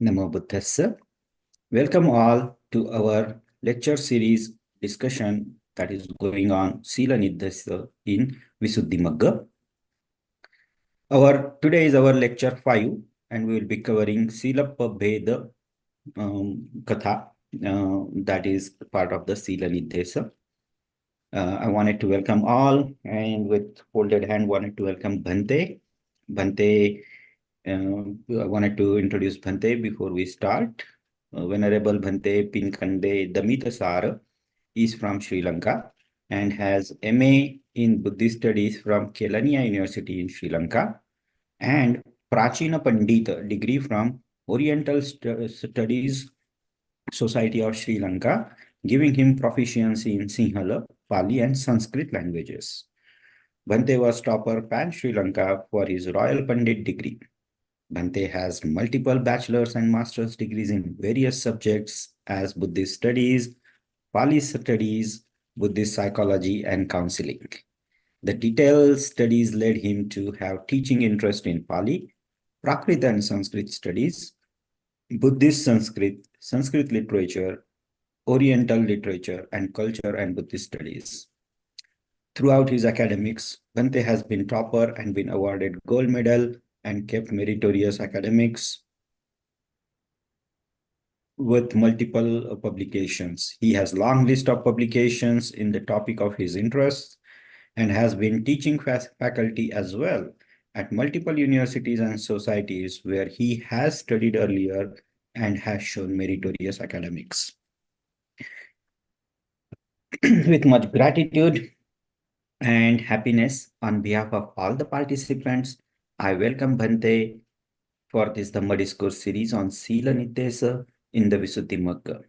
Namo Buddhassa. Welcome all to our lecture series discussion that is going on Sīla Niddesa in Visuddhimagga. Today is our lecture 5 and we will be covering Sīlappabhedakathā, that is part of the Sīla Niddesa. I wanted to welcome all, and with folded hand wanted to welcome Bhante. Bhante, I wanted to introduce Bhante before we start. Venerable Bhante Pinkande Damitasara is from Sri Lanka and has MA in Buddhist Studies from Kelaniya University in Sri Lanka and Prachina Pandita degree from Oriental Studies Society of Sri Lanka, giving him proficiency in Sinhala, Pali and Sanskrit languages. Bhante was topper Pan Sri Lanka for his Royal Pandit degree. Bhante has multiple bachelor's and master's degrees in various subjects as Buddhist studies, Pali studies, Buddhist psychology, and counseling. The detailed studies led him to have teaching interest in Pali, Prakrit and Sanskrit studies, Buddhist Sanskrit, Sanskrit literature, Oriental literature, and culture and Buddhist studies. Throughout his academics, Bhante has been topper and been awarded gold medal and kept meritorious academics with multiple publications. He has long list of publications in the topic of his interests and has been teaching faculty as well at multiple universities and societies where he has studied earlier and has shown meritorious academics. With much gratitude and happiness on behalf of all the participants, I welcome Bhante for this Dhamma Discourse series on Sīla Niddesa in the Visuddhimagga.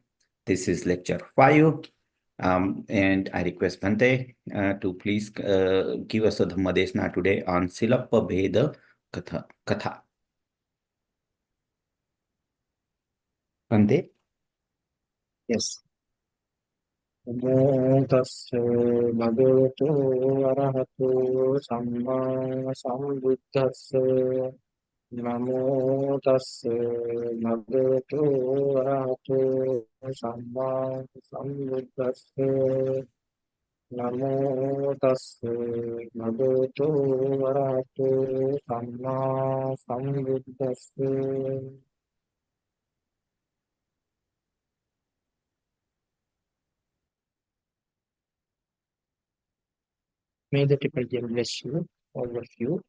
This is lecture 5, and I request Bhante to please give us a Dhamma Desna today on Sīlappabhedakathā. Bhante? Yes. Namo tassa bhagavato arahato samma sambuddhassa. Namo tassa bhagavato arahato samma sambuddhassa. Namo tassa bhagavato arahato samma sambuddhassa. May the Triple Gem bless you, all of you.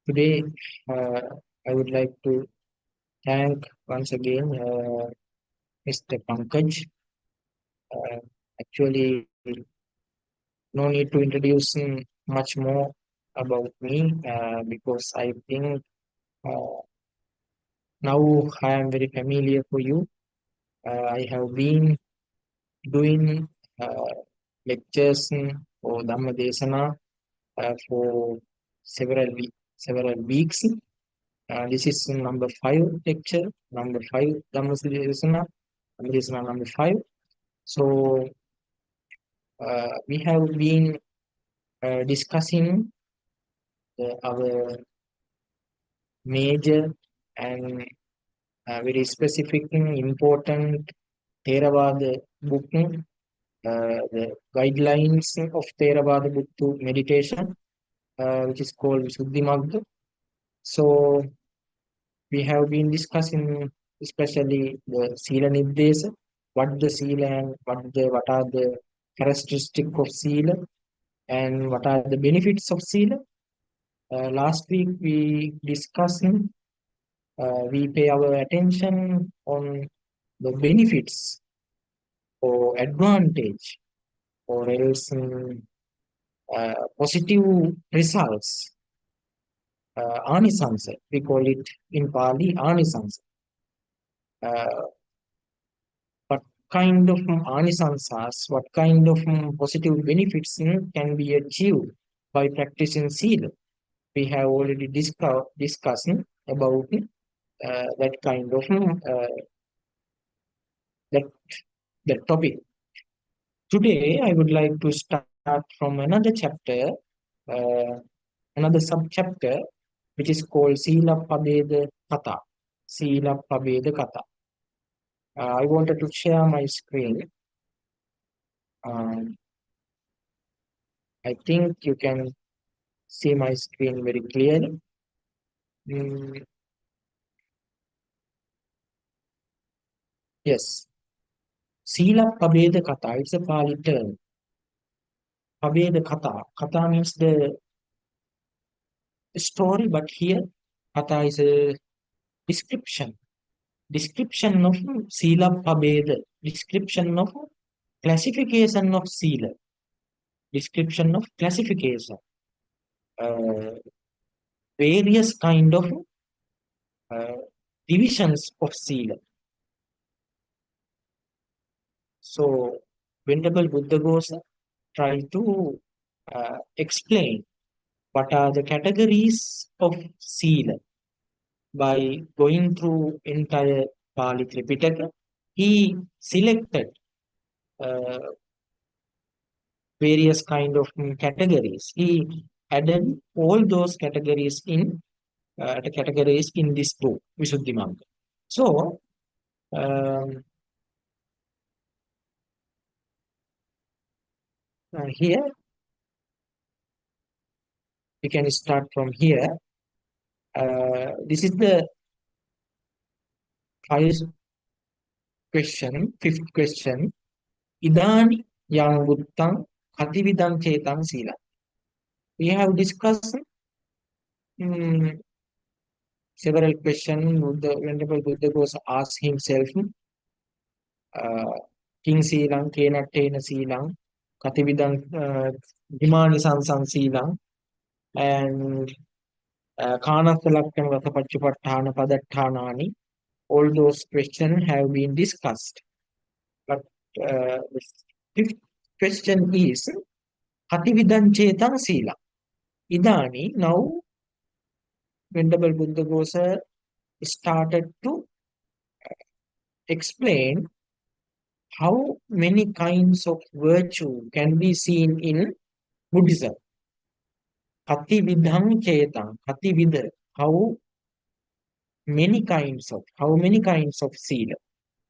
Today, I would like to thank once again Mr. Pankaj. Actually, no need to introduce much more about me because I think now I am very familiar for you. I have been doing lectures for Dhamma Desana for several weeks. This is number 5 lecture, number 5 Dhamma Desana number 5. So we have been discussing our major and very specific important Theravada book, the guidelines of Theravada book to meditation, which is called Visuddhimagga. So we have been discussing especially the Sīla Niddesa, what the Sīla and what are the characteristics of Sīla and what are the benefits of Sīla. Last week we discussed, we pay our attention on the benefits or advantage or else positive results. Anisansa, we call it in Pali Anisansa. What kind of anisansas, what kind of positive benefits can be achieved by practicing Sīla? We have already discussed about that kind of that topic. Today, I would like to start from another chapter, another sub-chapter, which is called Sīlappabhedakathā. Sīlappabhedakathā. I wanted to share my screen. I think you can see my screen very clearly. Yes. Sīlappabhedakathā, it's a Pali term. Pabhedakathā. Katha means the story, but here Katha is a description. Description of Sīlappabheda. Description of classification of Sīla. Description of classification. Various kind of divisions of Sīla. So, Venerable Buddhaghosa tried to explain what are the categories of Sīla. By going through entire Pali Tripitaka, he selected various kind of categories. He added all those categories in this book, Visuddhimagga. So, here we can start from here. This is the fifth question. Idani yang buddhang katividang cetang sila. We have discussed several questions. The Venerable Buddha goes ask himself, King Sīlang, Kenattena Sīlang, Katividang Dimani Sansang Sīlang, and Kanathalakkan Vatapachupatthana Padattanani. All those questions have been discussed. But the fifth question is Katividang Cetang Sīla. Idani, now Venerable Buddhaghosa started to explain how many kinds of virtue can be seen in Buddhism. Katividang Cetang, Katividha, how many kinds of Sīla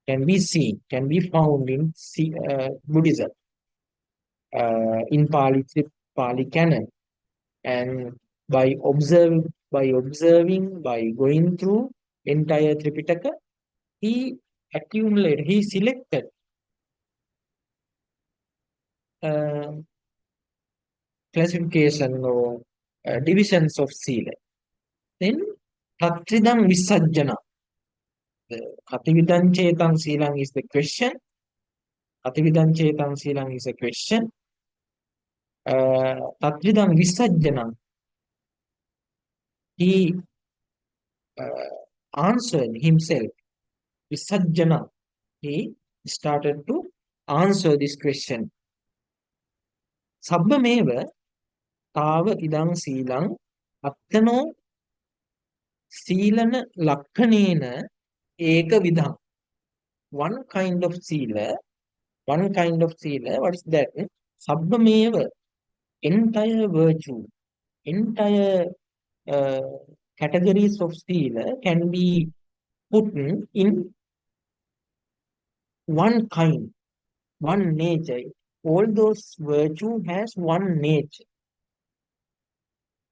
can be seen, can be found in Buddhism, in Pali canon, and by observing, by going through entire Tripitaka, he selected classification or divisions of Sīla. Then Tatridam Visajjana. Katividang Cetang Sīlang is the question. Katividang Cetang Sīlang is a question. Tatridam Visajjana. He answered himself. Visajjana. He started to answer this question. Sabbameva tava idang sīlang attano sīlana lakkhanena eka vidham. One kind of Sīla, what is that? Sabbameva, entire virtue, entire categories of Sīla can be put in one kind, one nature. All those virtue has one nature.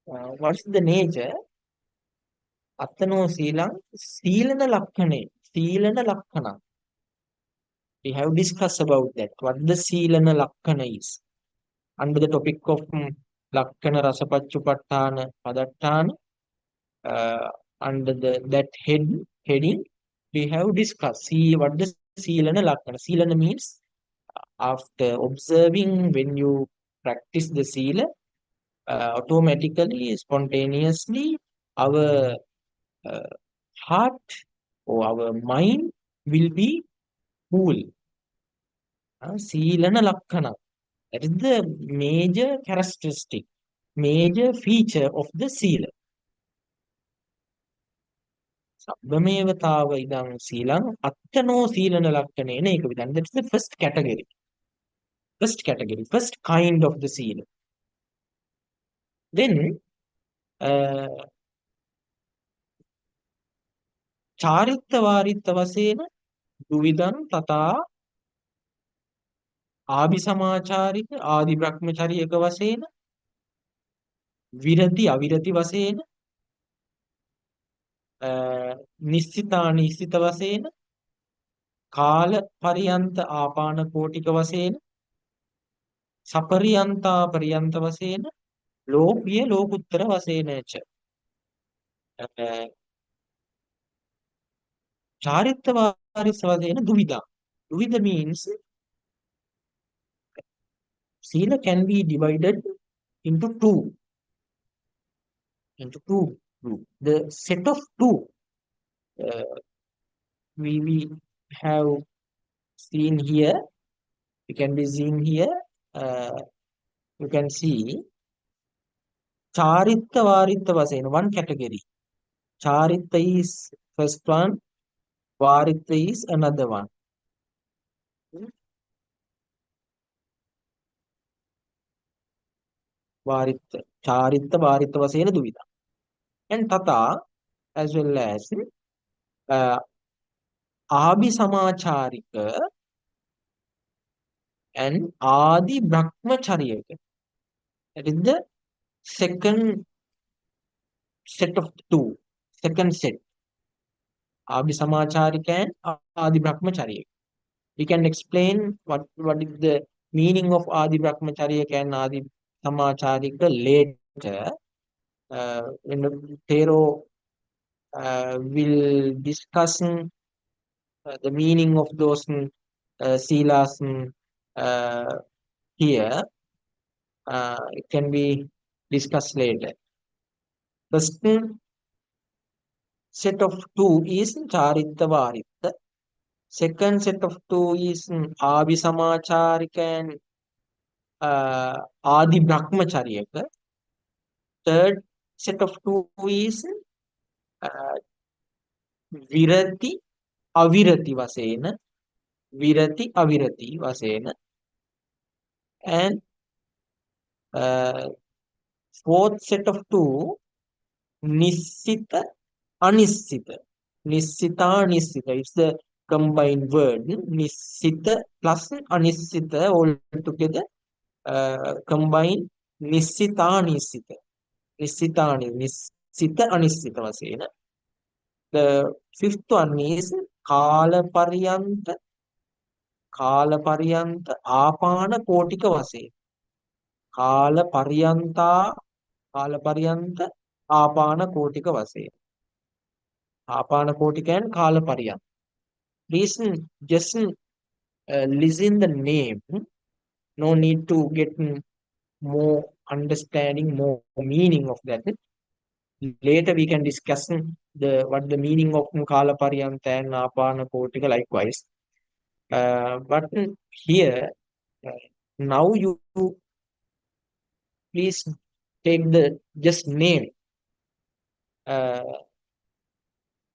What's the nature? Attano Sīlang, Sīlana Lakkhane, Sīlana Lakkhana. We have discussed about that. What the Sīlana Lakkhana is. Under the topic of Lakkhana Rasapachupatthana Padatthana, under that heading, we have discussed what the Sīlana Lakkhana. Sīlana means after observing, when you practice the Sīla, automatically, spontaneously, our heart or our mind will be cool. Sīlana Lakkhana. That is the major characteristic, major feature of the Sīla. Sabbameva tava idang sīlang attano sīlana lakkhanena eka vidham. That's the first category. First kind of the Sīla. Then චාරිත්ත වාරිත්ත වශයෙන් දුවිදං තථා ආභිසමාචාරික ආදි බ්‍රහ්මචාරියක වශයෙන් විරති අවිරති වශයෙන් නිශ්චිතා නිශ්චිත වශයෙන් කාල පරියන්ත ආපාන කෝටික වශයෙන් සපරියන්තා පරියන්ත වශයෙන් ලෝකීය ලෝකුත්තර වශයෙන් ච චාරිත්ත වාරිස වශයෙන් දුවිදා දුවිද means Sīla can be divided into two group. The set of two uh, we have seen here. We can be seen here. You can see Charitta Varitta was in one category. Charitta is first one, Varitta is another one. Varitta, Charitta Varitta was in Duvida. And Tata as well as Abhisamacharika and Adi Brahmacharya. That is the second set of two. Second set. Abhisamacharika and Adi Brahmacharya. We can explain what is the meaning of Adi Brahmacharya and Adi Samacharika later. When Thero will discuss the meaning of those Sīlas here. It can be discussed later. First set of two is Charitta Varitta. Second set of two is Abhisamacharika and Adi Brahmacharya. Third set of two is Virati Avirati Vasena. Virati Avirati Vasena. And fourth set of two Nissita Anissita. Nissita Anissita. It's the combined word. Nissita plus Anissita all together combine Nissita Anissita. Nissita Nissita Anissita Vasena. The fifth one is Kala Pariyanta Apana Kotika Vasena. Kala Pariyanta Apana Kotika Vasena. Apana Kotika and Kala Pariyanta. Please just listen the name. No need to get more understanding, more meaning of that. Later we can discuss what the meaning of Kala Pariyanta and Apana Kotika likewise. But here, now you please take the just name.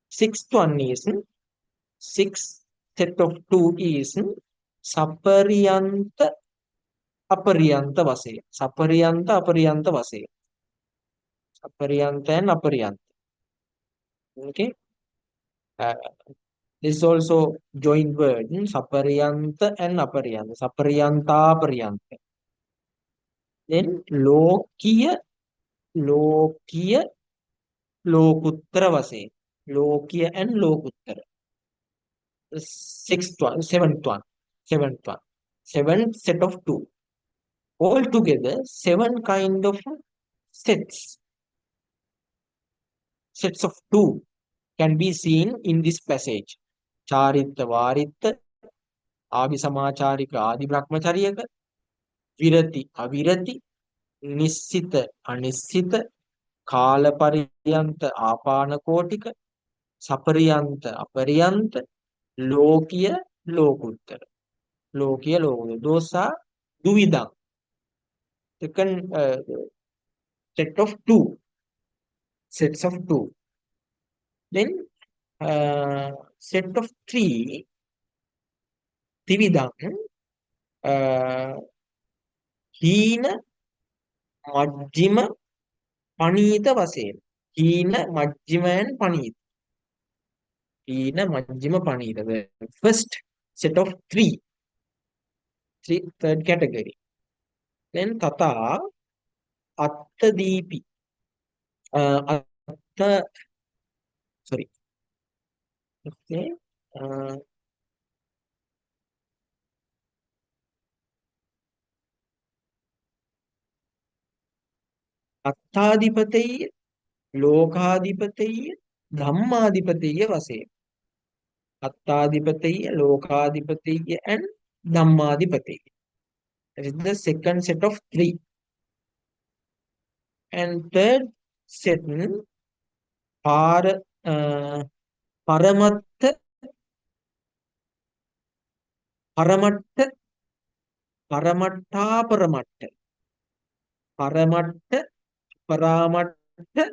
Sixth one is sixth set of two is Sapariyanta Apariyanta Vase. Sapariyanta Apariyanta Vase. Sapariyanta and Apariyanta. Okay. This is also joint word. Sapariyanta and Apariyanta. Sapariyanta Apariyanta. Then Lokiya Lokuttara Vase. Lokiya and Lokuttara. Sixth one, seventh one. Seventh set of two. Altogether, 7 kind of sets of two can be seen in this passage. Charitta Varitta, Abhisamacharika Adi Brahmacharya, Virati Avirati, Nissita Anissita, Kala Pariyanta Apana Kotika, Sapariyanta Apariyanta, Lokiya Lokuttara. Lokiya Lokuttara. Those are Duvidam. Second set of two. Sets of two. Then set of three. Tividam. Hina Majjima Panita Vasen. Hina Majjima and Panita. Ina Majjhima Panita, the first set of third category. Then Tata Atta Deepi. Atta, sorry. Okay. Attadipataya, Lokadipataya, Dhammadipataya Vase. Attadipataya, Lokadipataya, and Dhammadipataya. That is the second set of three. And third set, Paramatta, Paramatta, Paramatta, Paramatta, Paramatta, Paramatta,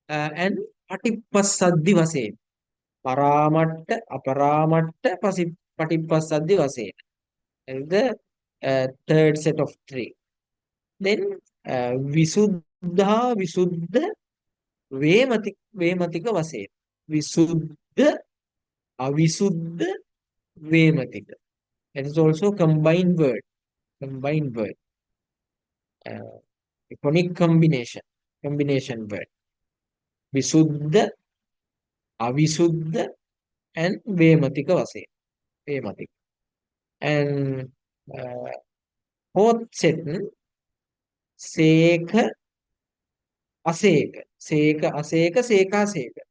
and Patippasaddi Vase. Paramatta, Aparamatta, Patippasaddi Vase. That is the third set of three. Then Visuddha, Visuddha, Vematika Vase. Visuddha, Avisuddha, Vematika. That is also combined word. Combined word. Iconic combination. Combination word. Visuddha, Avisuddha, and Vematika Vase. Vematika. And fourth set, Seka, Aseka. Seka, Aseka, Seka, Seka.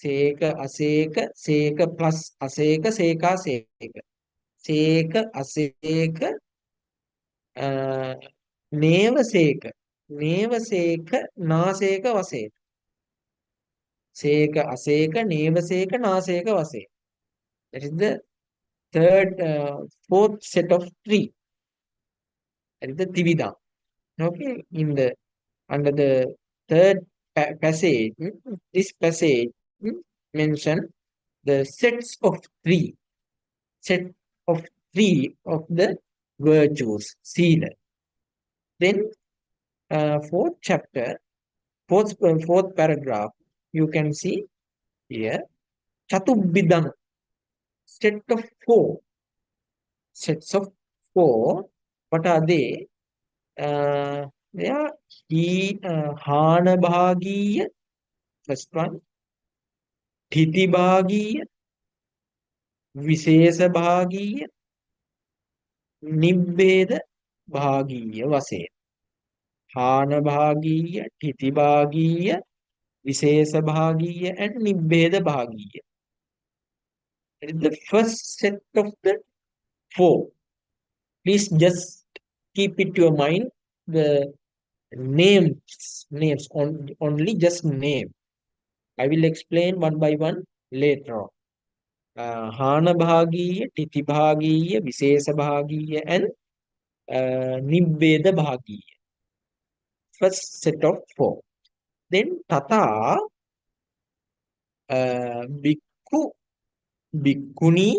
Seka, Aseka, Seka plus Aseka, Seka, Seka. Seka, Aseka, Neva Seka. Neva Seka, Naseka, Vase. Seka, Aseka, Neva Seka, Naseka, Vase. That is the fourth set of three. That is the Tivida. Okay, under the third passage, this passage mention the set of three of the virtues, Sīla. Then fourth chapter, fourth paragraph, you can see here, Chatubidam, set of four. Sets of four. What are they? They are Hanabhagiya, first one, Thitibhagiya, Visesabhagiya, Nibbeda Bhagiya Vase. Hanabhagiya, Thitibhagiya, Visesabhagiya, and Nibbeda Bhagiya. That is the first set of the four. Please just keep it to your mind. The names, only just name. I will explain one by one later on. Hanabhagiya, Titibhagiya, Visesabhagiya, and Nibbeda Bhagiya. First set of four. Then Tata, Bhikkhu, Bhikkhuni,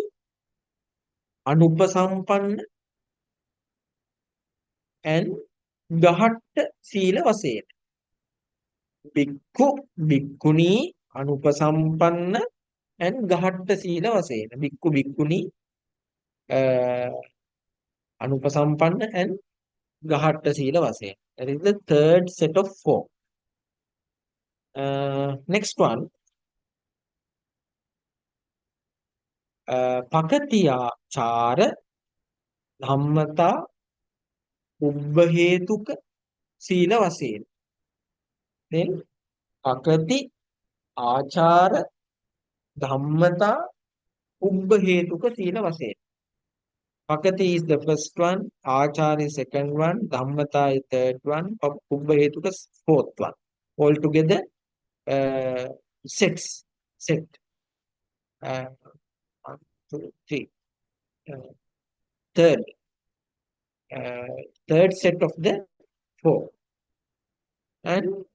Anupasampanna, and Gahatta Sīla Vasena. Bhikkhu, Bhikkhuni, Anupasampanna, and Gahatta Sīla Vasena. Bhikkhu, Bhikkhuni, Anupasampanna, and Gahatta Sīla Vasena. That is the third set of four. Next one. Pakatiya Chara Dhammata Ubbhetuka Sīla Vasena. Then Pakati Achara Dhammata Ubbhetuka Sīla Vasena. Pakati is the first one, Achara is second one, Dhammata is third one, Ubbhetuka is fourth one. Altogether, sets. Set. 1, 2, 3. Third set of the four. And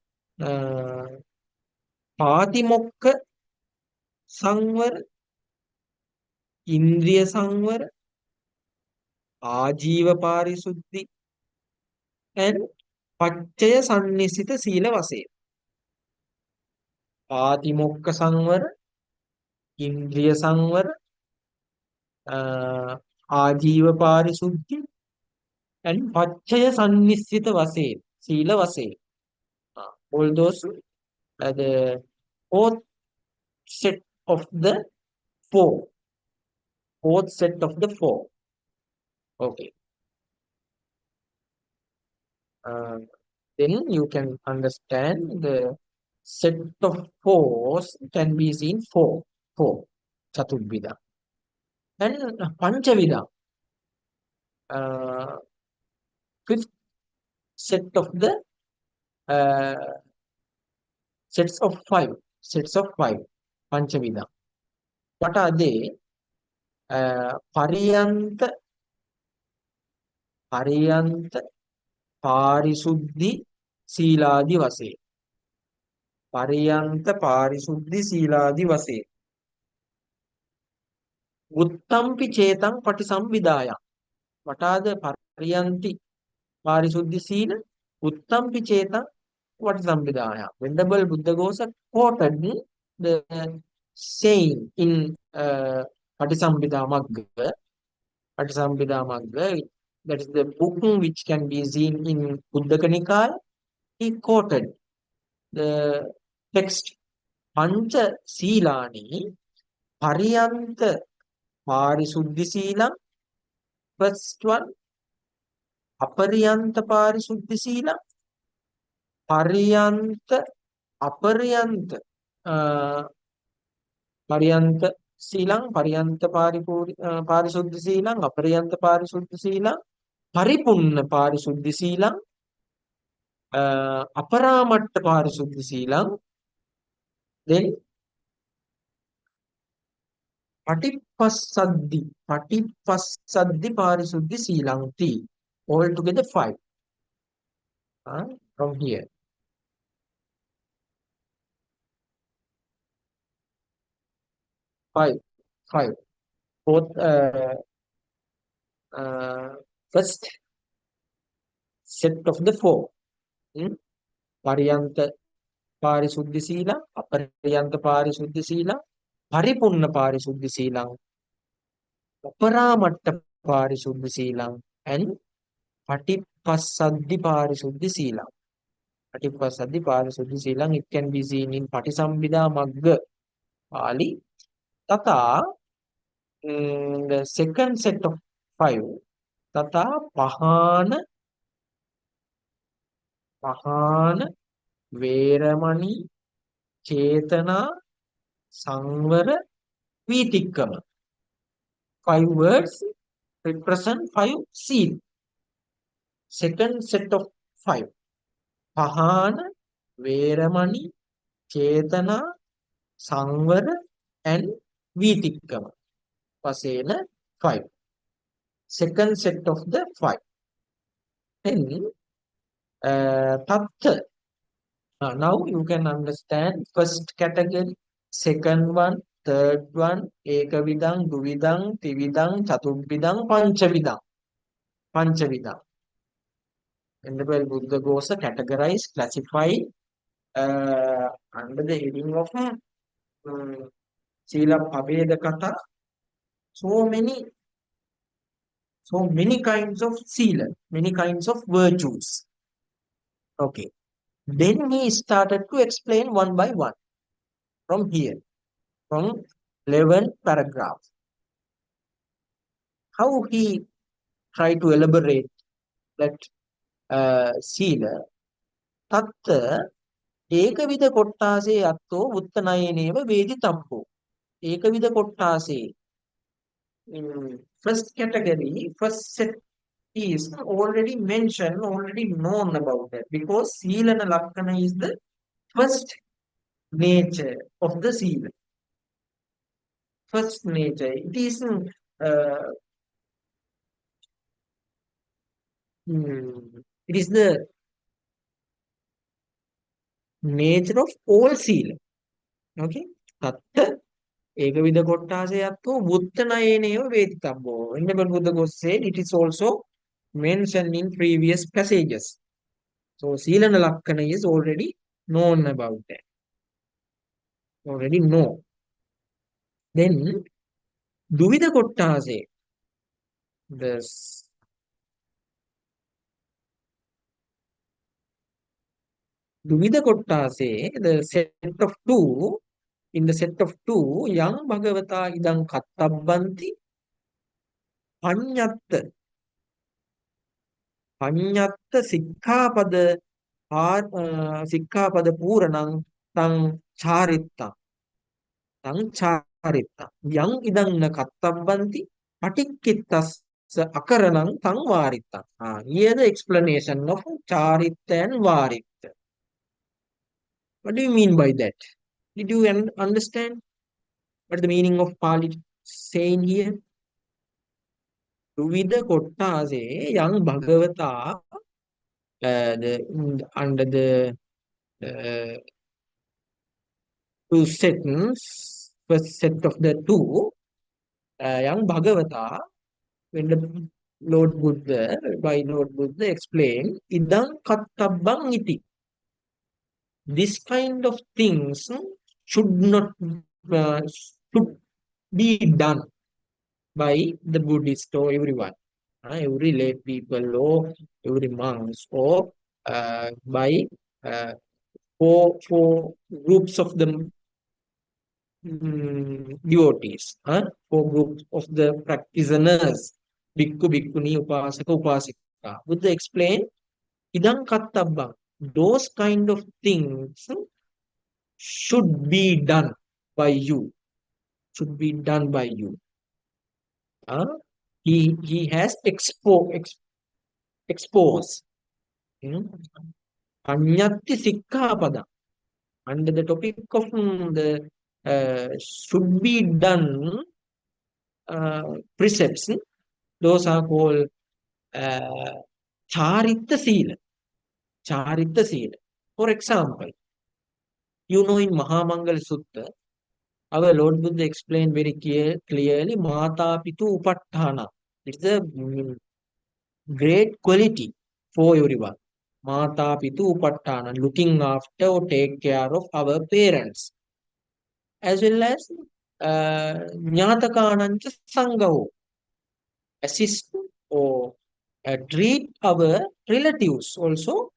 Patimokka Sangvara, Indriya Sangvara, Ajiva Parisuddhi, and Pacchaya Sannisita Sīla Vasena. Patimokka Sangvara, Indriya Samvara, Ajiva Parisuddhi, and Pachaya Sannissita Vase, Sīla Vase. All those are the fourth set of the four. Fourth set of the four. Okay. Then you can understand the set of fours can be seen four. Chaturbida. And Panchavida. Fifth set of the sets of five. Panchavida. What are they? Pariyanta Parisuddhi Sīlādi Vase. Pariyanta Parisuddhi Sīlādi Vase. Uttampi Chetam Patisamvidaya. What are the Pariyanti Parisuddhi Sīla? Uttampi Chetam Patisamvidaya. Venerable Buddha Ghosa quoted the saying in Patisambhidamagga. Patisambhidamagga, that is the book which can be seen in Buddhaka Nikaya. He quoted the text Pancha Sīlāni Pariyanta Parisuddhi Sīla. First one, Apariyanta Parisuddhi Sīla. Pariyanta, Apariyanta, Pariyanta Sīlang, Pariyanta Parisuddhi Sīlang, Apariyanta Parisuddhi Sīlang, Paripunna Parisuddhi Sīlang, Aparamatta Parisuddhi Sīlang, then Patipassaddhi Parisuddhi Sīlang, 3. Altogether 5. From here. 5. Both first set of the 4. Pariyanta Parisuddhi Sīla, Apariyanta Parisuddhi Sīla, Paripunna Parisuddhi Sīlang, Aparamatta Parisuddhi Sīlang, and Patipassaddhi Parisuddhi Sīlang. Patipassaddhi Parisuddhi Sīlang, it can be seen in Patisambhidamagga Pali. Tata, the second set of 5, Tata Pahana, Veramani, Chetana, Sangvara, Vitikkama. 5 words represent 5 seals. Second set of 5. Pahana, Veramani, Chetana, Sangvara, and Vitikkama. Pasena 5. Second set of the 5. Then Tattva. Now you can understand first category, second one, third one, Ekavidang, Duvidang, Tividang, Chaturbidang, Panchavidang. Venerable Buddha Ghosa categorized, classified under the heading of Sīlappabhedakathā. So many kinds of Sīla, many kinds of virtues. Okay. Then he started to explain one by one from here, from 11th paragraph. How he tried to elaborate that Sīla, Tattva, Ekavida Kottase Atto Uttanayeneva Veditabbo. Ekavida Kottase. In first category, first set is already mentioned, already known about that, because Sīla and Lakkana is the first nature of the Sīla. First nature. It is the nature of all Sīla. Okay? Tattva Ekavida Kottase Atto Uttanayeneva Veditabbo. Venerable Buddha Ghosa said it is also mentioned in previous passages. So Sīla and Lakkana is already known about that. Already know. Then Duvida Kottase, the Duvida Kottase, the set of two, in the set of two, yang Bhagavata idang kattabbanti Panyatta Panyatta Sikkhapada Sikkhapada Puranang Tang Charita Tang Charita Yang idang na kattabbanti Patikittas Akaranang Tang Varita. Here the explanation of Charita and Varita. What do you mean by that? Did you understand what the meaning of Pali saying here? Duvida Kottase Yang Bhagavata under the uh, two sentence, first set of the two, Yang Bhagavata, when the Lord Buddha, by Lord Buddha explained, Idang Kattabang iti. This kind of things should not should be done by the Buddhist or everyone, every lay people or every monks or by four groups of the devotees, four groups of the practitioners, bhikkhu, bhikkhuni, upasaka, upasika. Buddha explained, idang kattabang, those kind of things should be done by you, should be done by you. He has exposed. Anyatti sikkhapada, under the topic of the should be done precepts, those are called Charita Sīla. Charita Sīla. For example, you know in Mahamangala Sutta, our Lord Buddha explained very clearly, Mata Pitu Upattana. It's a great quality for everyone. Mata Pitu Upattana, looking after or take care of our parents. As well as Nyatakanancha Sangaho, assist or treat our relatives also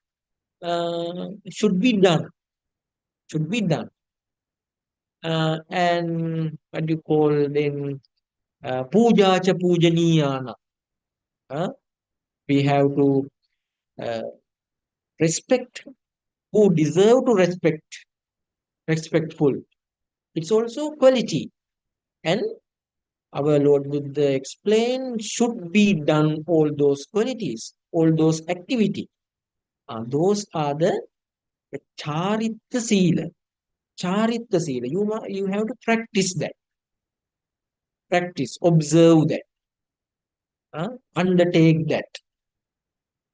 should be done. Should be done. And what do you call then? Puja cha pujaniyana. We have to respect who deserve to respect. Respectful. It's also quality. And our Lord Buddha explained should be done all those qualities, all those activities. Those are the Charita Sīla. Charita Sīla. You have to practice that. Practice, observe that. Undertake that.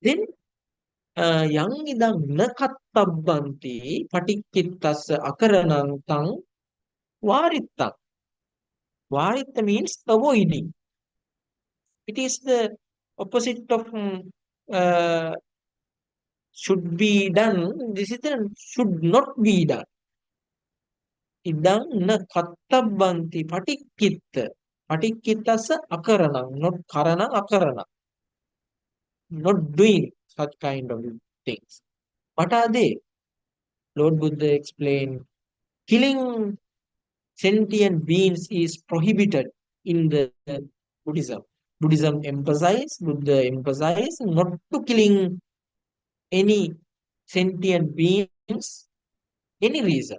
Then, yang idang nakattabbanti patikkittas akaranang tang varitta. Varitta means avoiding. It is the opposite of should be done. This is the should not be done. Idang na kattabbanti patikkitta. Patikkitasa akaranang, not karana akarana. Not doing such kind of things. What are they? Lord Buddha explained, killing sentient beings is prohibited in the Buddhism. Buddha emphasized not to killing any sentient beings, any reason,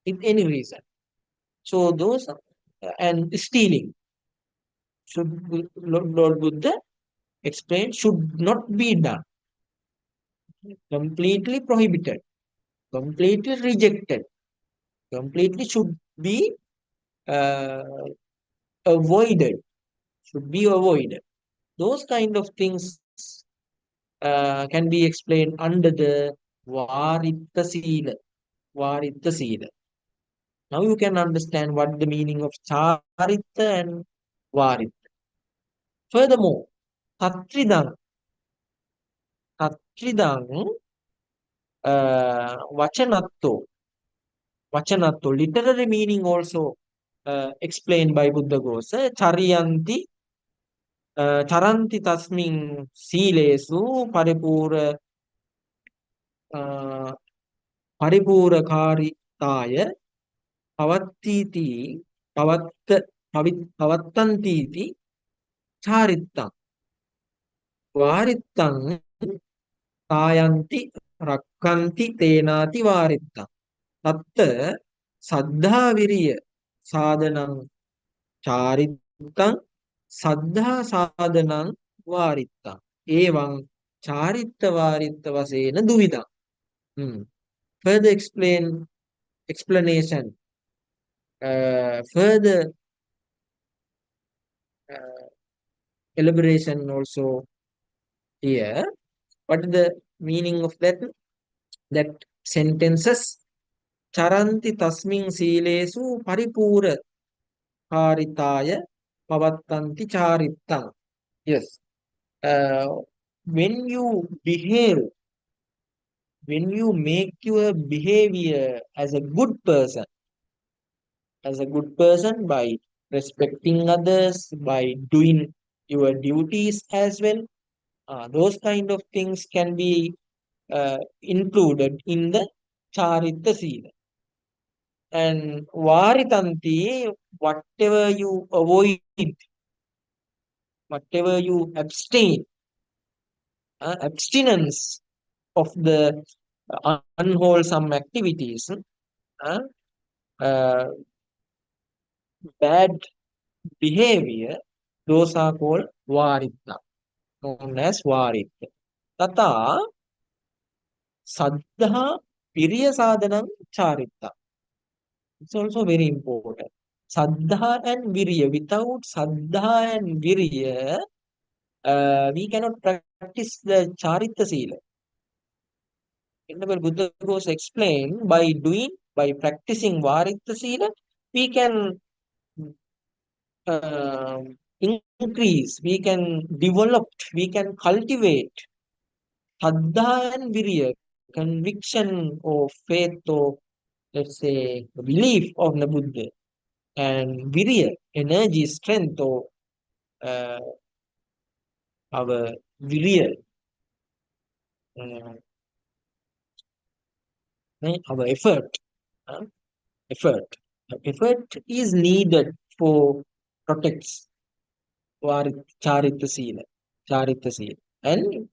in any reason. So those and stealing should Lord Buddha explained should not be done. Completely prohibited, completely rejected, completely should be uh, avoided, should be avoided. Those kind of things can be explained under the Varitta Sīla. Varitta Sīla. Now you can understand what the meaning of Charita and Varitta. Furthermore, Tatridang, Tatridang, Vachanatto, Vachanatto, literary meaning also explained by Buddha Ghosa, charanti tasmin silesu uh, paripura kari taya pavattiti pavattantiti charittam varittam tayanti rakkanti tenati varittam tatta saddha viriya sadhanam charittam saddha sadhanam varittam evam charitta varitta vasena duvidam. Further explanation, further uh, elaboration also here. What is the meaning of that? That sentences charanti tasmin silesu paripura karitaya pavattanti charittam. Yes. When you behave, when you make your behavior as a good person, by respecting others, by doing your duties as well, those kind of things can be included in the Charita Sīla. And Varitanti, whatever you avoid, whatever you abstain, abstinence of the unwholesome activities, uh, uh, bad behavior, those are called Varita, known as Varita. Tata Saddha Piriya Sadhanam Charita. It's also very important. Saddha and Virya. Without Saddha and Virya, we cannot practice the Charita Sila. Whenever Buddha goes explain by practicing Varita Sila, we can uh, increase, we can develop, we can cultivate Saddha and Virya, conviction or faith or let's say belief of the Buddha, and Virya, energy, strength or uh, our virya, uh, our effort, uh, effort. Effort is needed for protects charita sila, and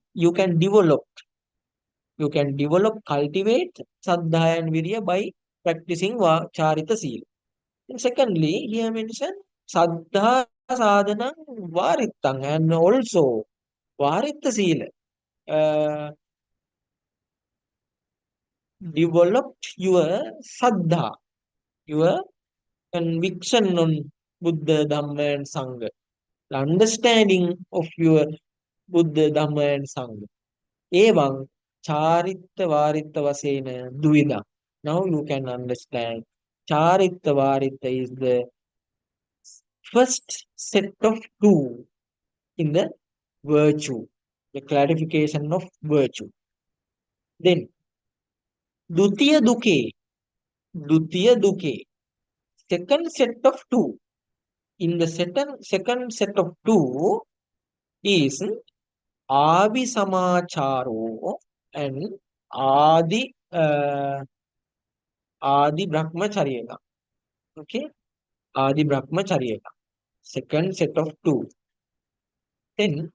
cultivate saddha and virya by practicing charita sila. And secondly, here mentioned saddha sadhana varittang, and also varitta sila. Developed your saddha, your conviction on Buddha, Dhamma, and Sangha, the understanding of your Buddha, Dhamma, and Sangha. Evam charitta varitta vasena duida. Now you can understand. Charitta varitta is the first set of two in the virtue, the clarification of virtue. Then, dutiya duke, second set of two. In the second set of two is Abhisamacharo and Adi Brahmacharya. Okay, Adi Brahmacharya. Second set of two. Then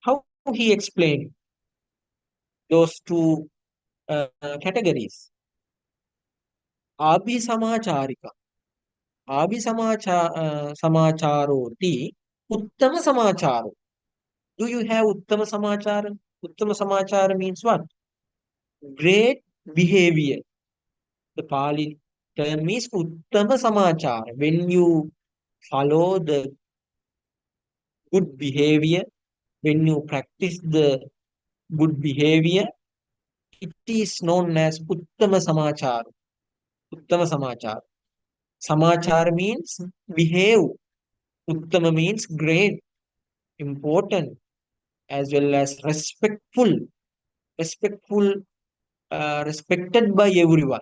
how he explained those two categories? Abhisamacharika. Samacharoti Uttama Samacharo. Do you have Uttama Samachara? Uttama Samachara means what? Great behavior. The Pali term is Uttama Samachara. When you follow the good behavior, when you practice the good behavior, it is known as Uttama Samachara. Uttama Samachara. Samachara means behave. Uttama means great, important, as well as respectful. Respected by everyone.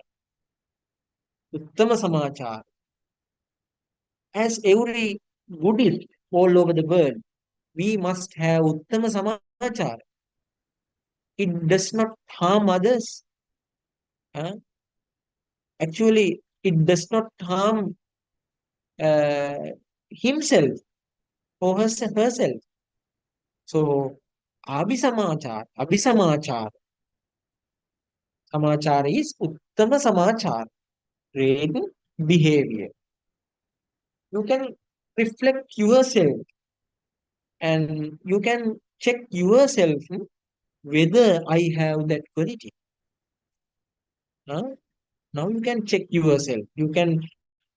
Uttama Samachara. as every Buddhist all over the world, we must have Uttama Samachara. It does not harm others. Huh? Actually, it does not harm uh, himself or herself. So, Abhisamachar is Uttama Samachar, great behavior. You can reflect yourself and you can check yourself whether I have that quality. Huh? Now you can check yourself. You can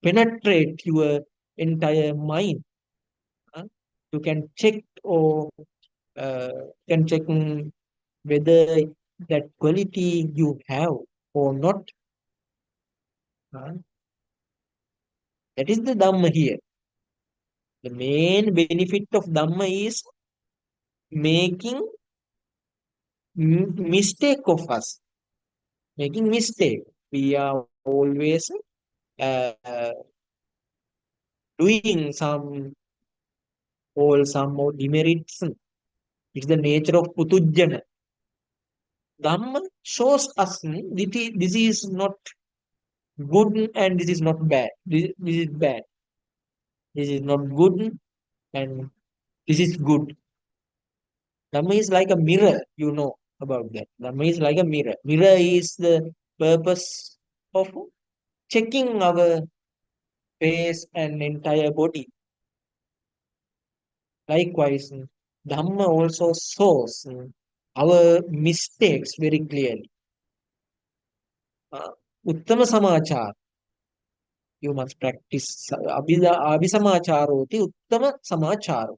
penetrate your entire mind. Huh? You can check or can check whether that quality you have or not. Huh? That is the Dhamma here. The main benefit of Dhamma is making mistake of us. Making mistake. We are always uh, doing some more demerits. It's the nature of Putujjana. Dhamma shows us this is not good and this is not bad. This is bad. This is not good and this is good. Dhamma is like a mirror, you know about that. Dhamma is like a mirror. Mirror is the purpose of checking our face and entire body. Likewise, Dhamma also shows our mistakes very clearly. Uttama samachar. You must practice abhisamacharoti uttama samacharo.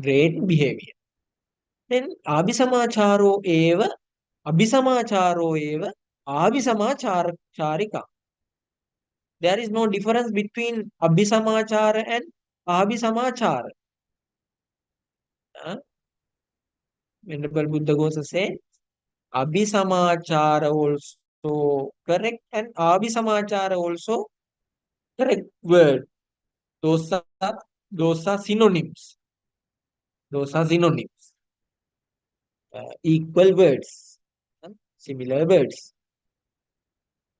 Great behavior. Then abhisamacharo eva charika. There is no difference between abhisamachara and abhisamachara. Venerable Buddha Ghosa said, abhisamachara also correct and abhisamachara also correct word. Those are synonyms. Those are synonyms. Equal words, similar words.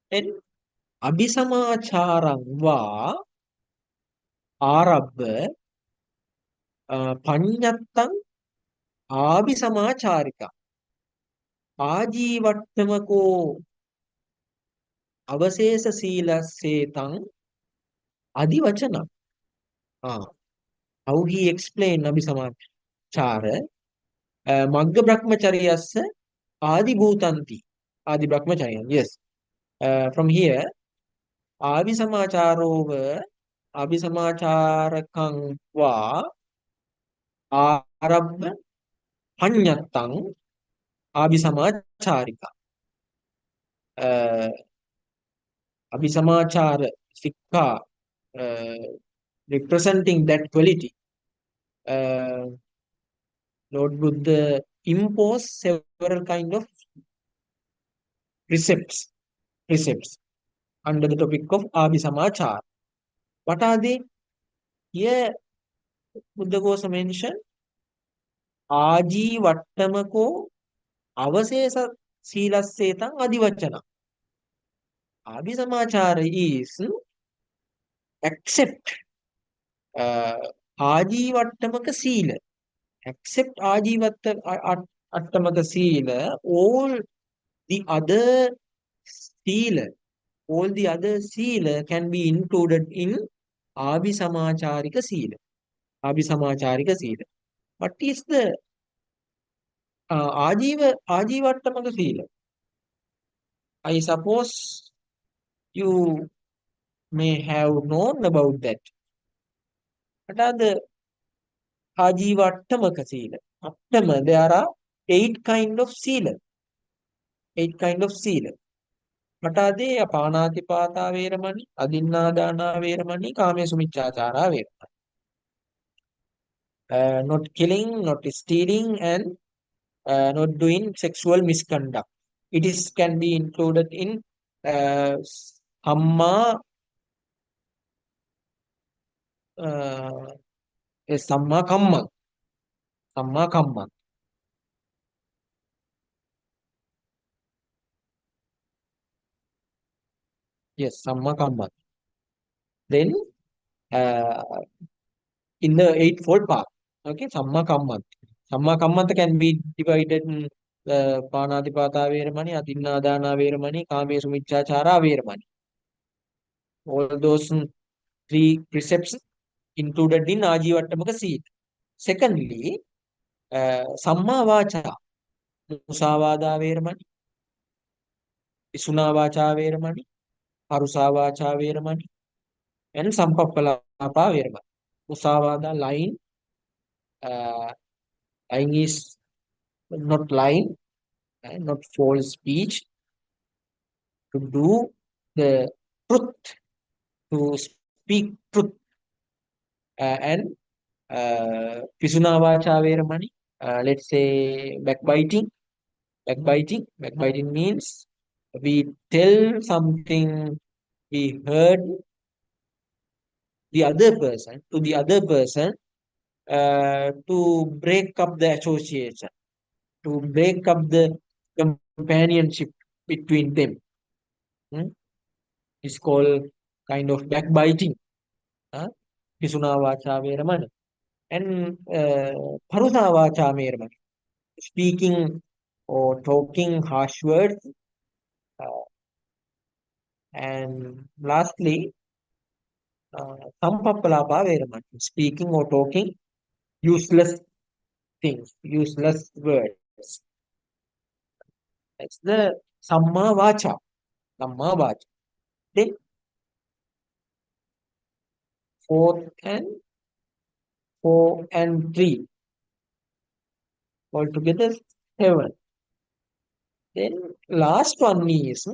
And abhisamacharang va arabha panyattang abhisamacharika आजीवट्टमको अवशेष शीलसेतं अधिवचनम्. How he explained abhisamachara magga brahmacharyasya adi bhutanti. Adi brahmacharya, yes. From here, abhisamacharova abhisamacharakang va arabha panyattang abhisamacharika. Abhisamachara sikha representing that quality. Lord Buddha imposed several kind of precepts under the topic of abhisamachara. What are they? Here Buddha Ghosa mentioned Ajivattamako Avasesa Silasetan Adivachana. Abhisamachara is accept Ajivattamaka Sīla. Accept Ajivattamaka Sīla, all the other Sīla can be included in Abhisamacharika Sīla. Abhisamacharika Sīla. What is the Ajivattamaka Sīla? I suppose you may have known about that. What are the Ajivattamaka Sīla? There are 8 kind of Sīla. 8 kind of Sīla. What are they? Apanatipata Veramani, Adinnādāna Veramani, Kāme Sumiccāchāra Veramani. Not killing, not stealing, and not doing sexual misconduct. It can be included in Hamma Samma kamma. Samma kamma. Yes, Samma kamma. Then uh, in the eightfold path, okay, Samma kamma. Samma kamma can be divided in Panatipata Veramani, Adinadana Veramani, Kamesu Michachara Veramani. All those three precepts included in Ajivattamaka Sīla. Secondly, Samma Vacha, Musavada Veramani, Visuna Vacha Veramani, Parusa Vacha Veramani, and Sampappalapa Veramani. Musavada uh, lying is not lying, not false speech, to do the truth, to speak truth, and Pisuna Vacha Veramani, let's say backbiting. Backbiting means we tell something we heard the other person to the other person to break up the association, to break up the companionship between them. Hmm? It's called kind of backbiting. Huh? Pisuna vacha veramani. And parusa vacha veramani. Speaking or talking harsh words. Uh, and lastly, sampappalapa veramani. Speaking or talking useless things, useless words. That's the samma vacha. Samma vacha. Then fourth and four and three altogether seven. Then last one is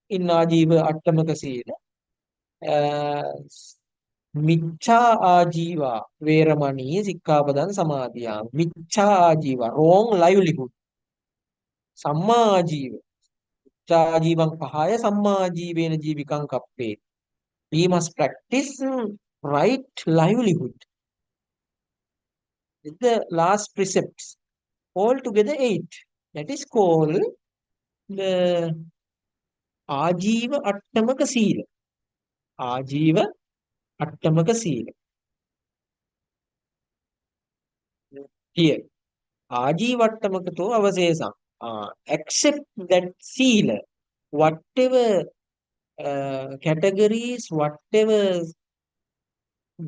in Ajiva Attamaka Sīla, Michcha Ajiva Veramani Sikkapadan Samadhiyam. Michcha Ajiva, wrong livelihood. Samma Ajiva. Michcha Ajivang Pahaya Samma Ajivena Jivikang Kappe. We must practice right livelihood. With the last precepts. Altogether eight. That is called the Ajiva Attamaka Sīla. Ajiva Attamaka Sīla. Here, Ajiva Attamaka to avasesam. Accept that Sīla, whatever categories, whatever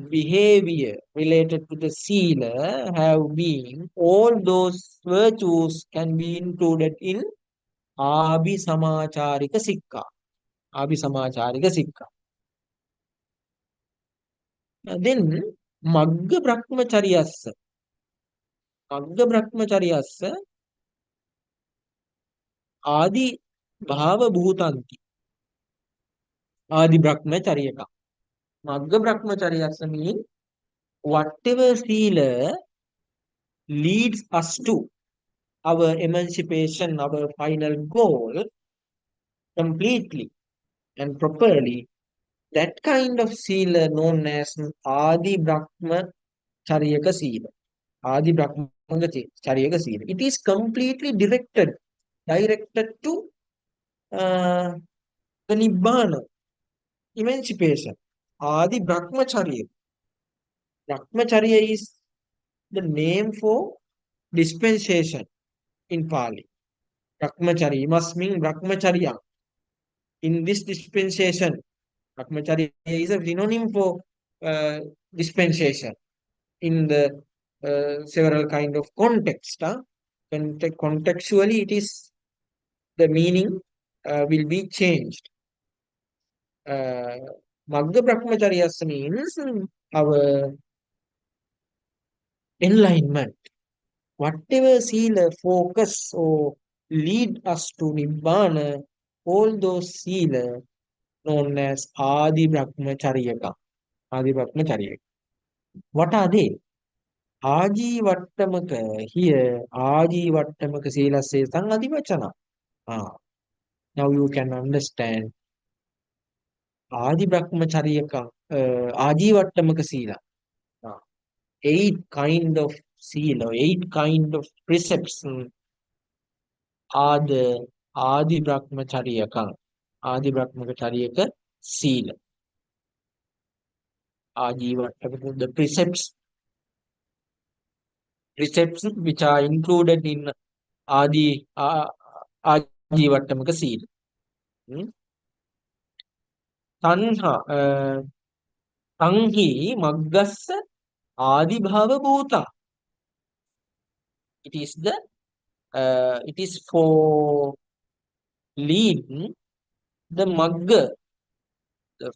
behavior related to the Sīla have been, all those virtues can be included in Abhisamacharika Sikka. Abhisamacharika Sikka. Then Magga Brahmacharyassa. Magga Brahmacharyassa Adi Bhava Bhutanti. Adi Brahmacharyaka. Magga Brahmacharyassa means whatever Sīla leads us to our emancipation, our final goal completely and properly, that kind of Sīla known as Adi Brahmacharyaka Sīla. Adi Brahmacharyaka Sīla. It is completely directed to the Nibbana, emancipation. Adi Brahmacharya. Brahmacharya is the name for dispensation in Pali. Brahmacharya must mean Brahmacharya. In this dispensation, Brahmacharya is a synonym for dispensation in the several kind of context. Contextually, it is the meaning will be changed. Magga Brahmacharya means our enlightenment. Whatever Sīla focus or lead us to Nibbana, all those Sīla known as Adi Brahmacharyaka. Adi Brahmacharya. What are they? Ajivattamaka here, Ajivattamaka Sīla says Adivachana. Now you can understand Adi Brahmacharyaka, Ajivattamaka Sīla. 8 kind of seal or 8 kind of precepts are the Adi Brahmacharya Adi Brahmacharya Sīla. The precepts which are included in Adi Ajivattamaka Sīla. Tanhi Maggassa Adi Bhava Bhuta. It is for leading the Magga, the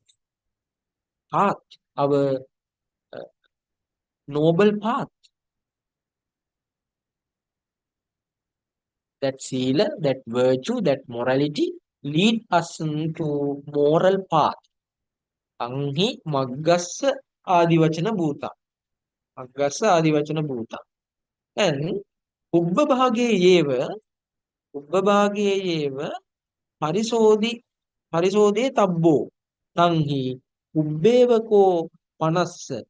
path, our noble path. That Sīla, that virtue, that morality lead us to moral path. Tanhi Maggassa Adivachana Bhuta. Maggassa Adivachana Bhuta. And Ubbabhage eva parisode tabbo. Tanhi Ubbevako Panassa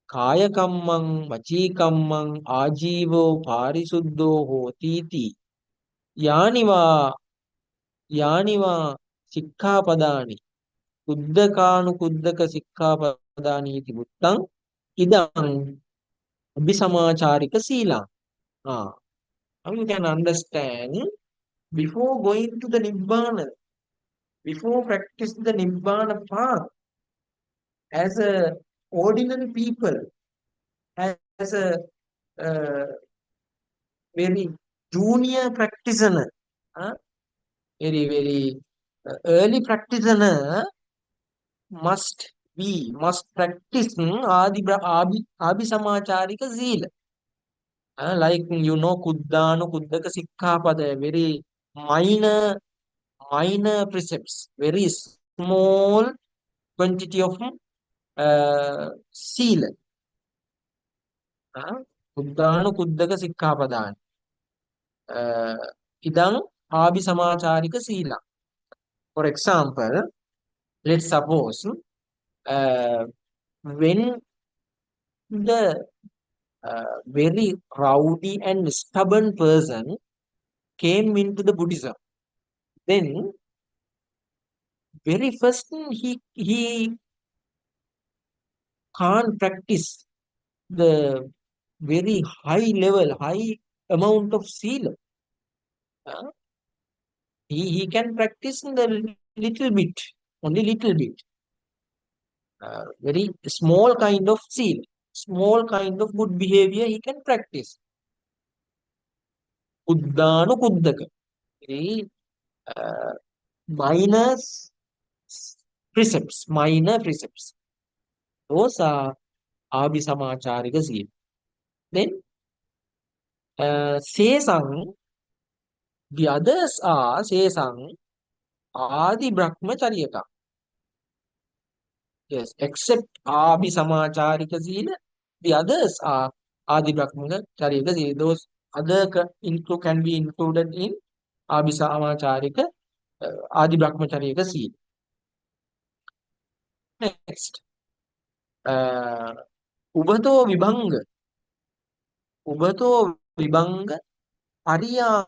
Kaya kammang, vachi kammang, ajivo, parisuddho hotiti. Yaniva sikkhapadani. Kuddaka sikkhapadani iti buttang. Idang abhisamacharika sīla. Now you can understand, before going to the Nibbana, before practice the Nibbana path, as a ordinary people, as a very junior practitioner, very early practitioner must practice Abhisamacharika Sīla. Like Kuddaka Sikkhapada, very minor precepts, very small quantity of Sīla. Kuddaka Sikkhapadani. Idang Abhisamacharika Sīla. For example, let's suppose when the very rowdy and stubborn person came into the Buddhism, then very first he can't practice the very high amount of Sīla. He can practice in the little bit, only little bit. Very small kind of Sīla, small kind of good behavior he can practice. Kuddaka. Very minor precepts. Those are Abhisamacharika Sīla. Then Sesang, the others are Sesang Adi Brahmacharya. Yes, except Abhisamacharika Sīla, the others are Adi Brahmacharya Sīla. Those other can be included in Abhisamacharika Adi Brahmacharya Sīla. Next, Ubato Vibhanga Pariya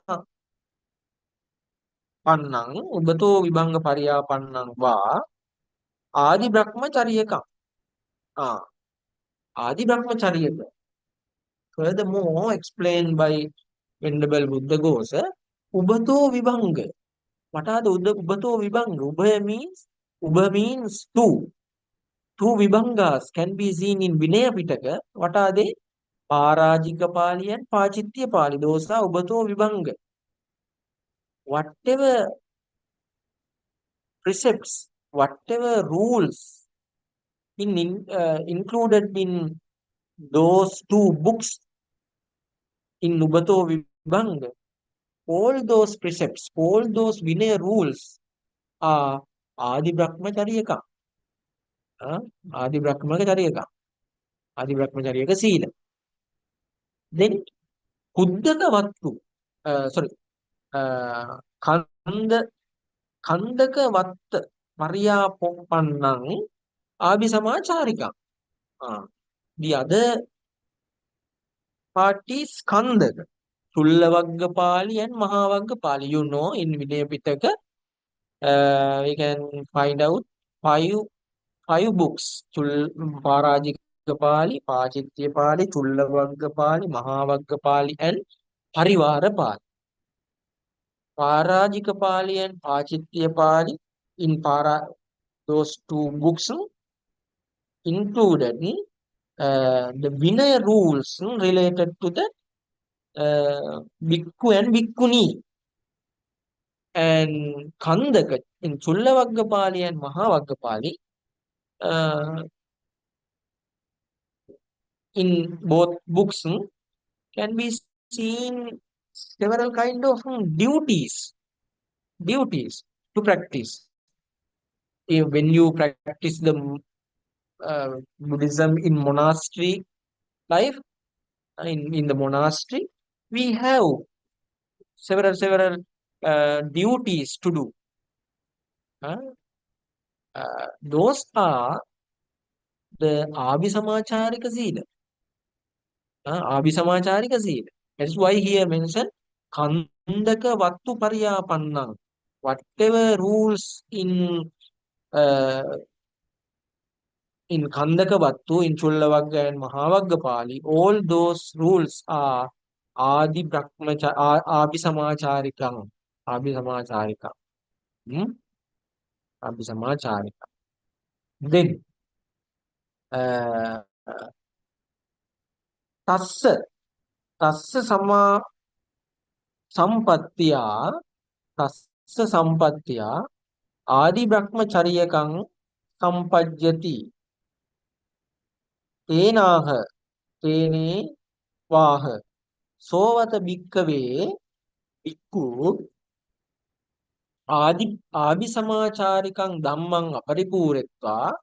Pannang, Ubato Vibhanga Pariya Pannang va Adi Brahmacharya. Adi Brahmacharya. Furthermore, explained by Venerable Buddha Ghosa, Ubato Vibhanga. What are the Ubato Vibhanga? Ubha means two. Two Vibhangas can be seen in Vinaya Pitaka. What are they? Parajika Pali and Pachitya Pali. Those are Ubato Vibhanga. Whatever precepts, whatever rules included in those two books in Ubato Vibhanga, all those precepts, all those Vinaya rules are Adi Brahmacharya. Adi Brahmacharya Sīla. Then Kuddaka Vattu, Kandaka Vatta Pariya Pannang Abhisamacharika. The other part is Kandaka. Sūlappabhedakathā Pāli and Mahāvagga Pāli. You know, in Vinaya Pitaka, we can find out five books. Parājika Pāli, Pācitya Pāli, Sūlappabhedakathā Pāli, Mahāvagga Pāli, and Parivara Pāli. Parājika Pāli and Pācitya Pāli in those two books included the Vinaya rules related to the Bhikkhu and Bhikkhuni. And Kandaka in Sūlappabhedakathā Pāli and Mahāvagga Pāli, in both books can be seen several kind of duties to practice. When you practice the Buddhism in monastery life, in the monastery, we have several duties to do. Those are the Abhisamacharika Sīla. Abhisamacharika Sīla. That's why here mentioned Kandaka Vattu Pariyapannang. Whatever rules in Kandaka Vattu, in Sūlappabhedakathā and Mahāvagga Pāli, all those rules are Abhisamacharikam. Abhisamacharika. Abhisamacharika. Then, Tassa Sampattiya Adi Brahmachariyakam Sampajyati Tenaha Tene Vaha Sovata Bhikkave Bhikkhu Abhisamacharikam Dhammang Aparipuretva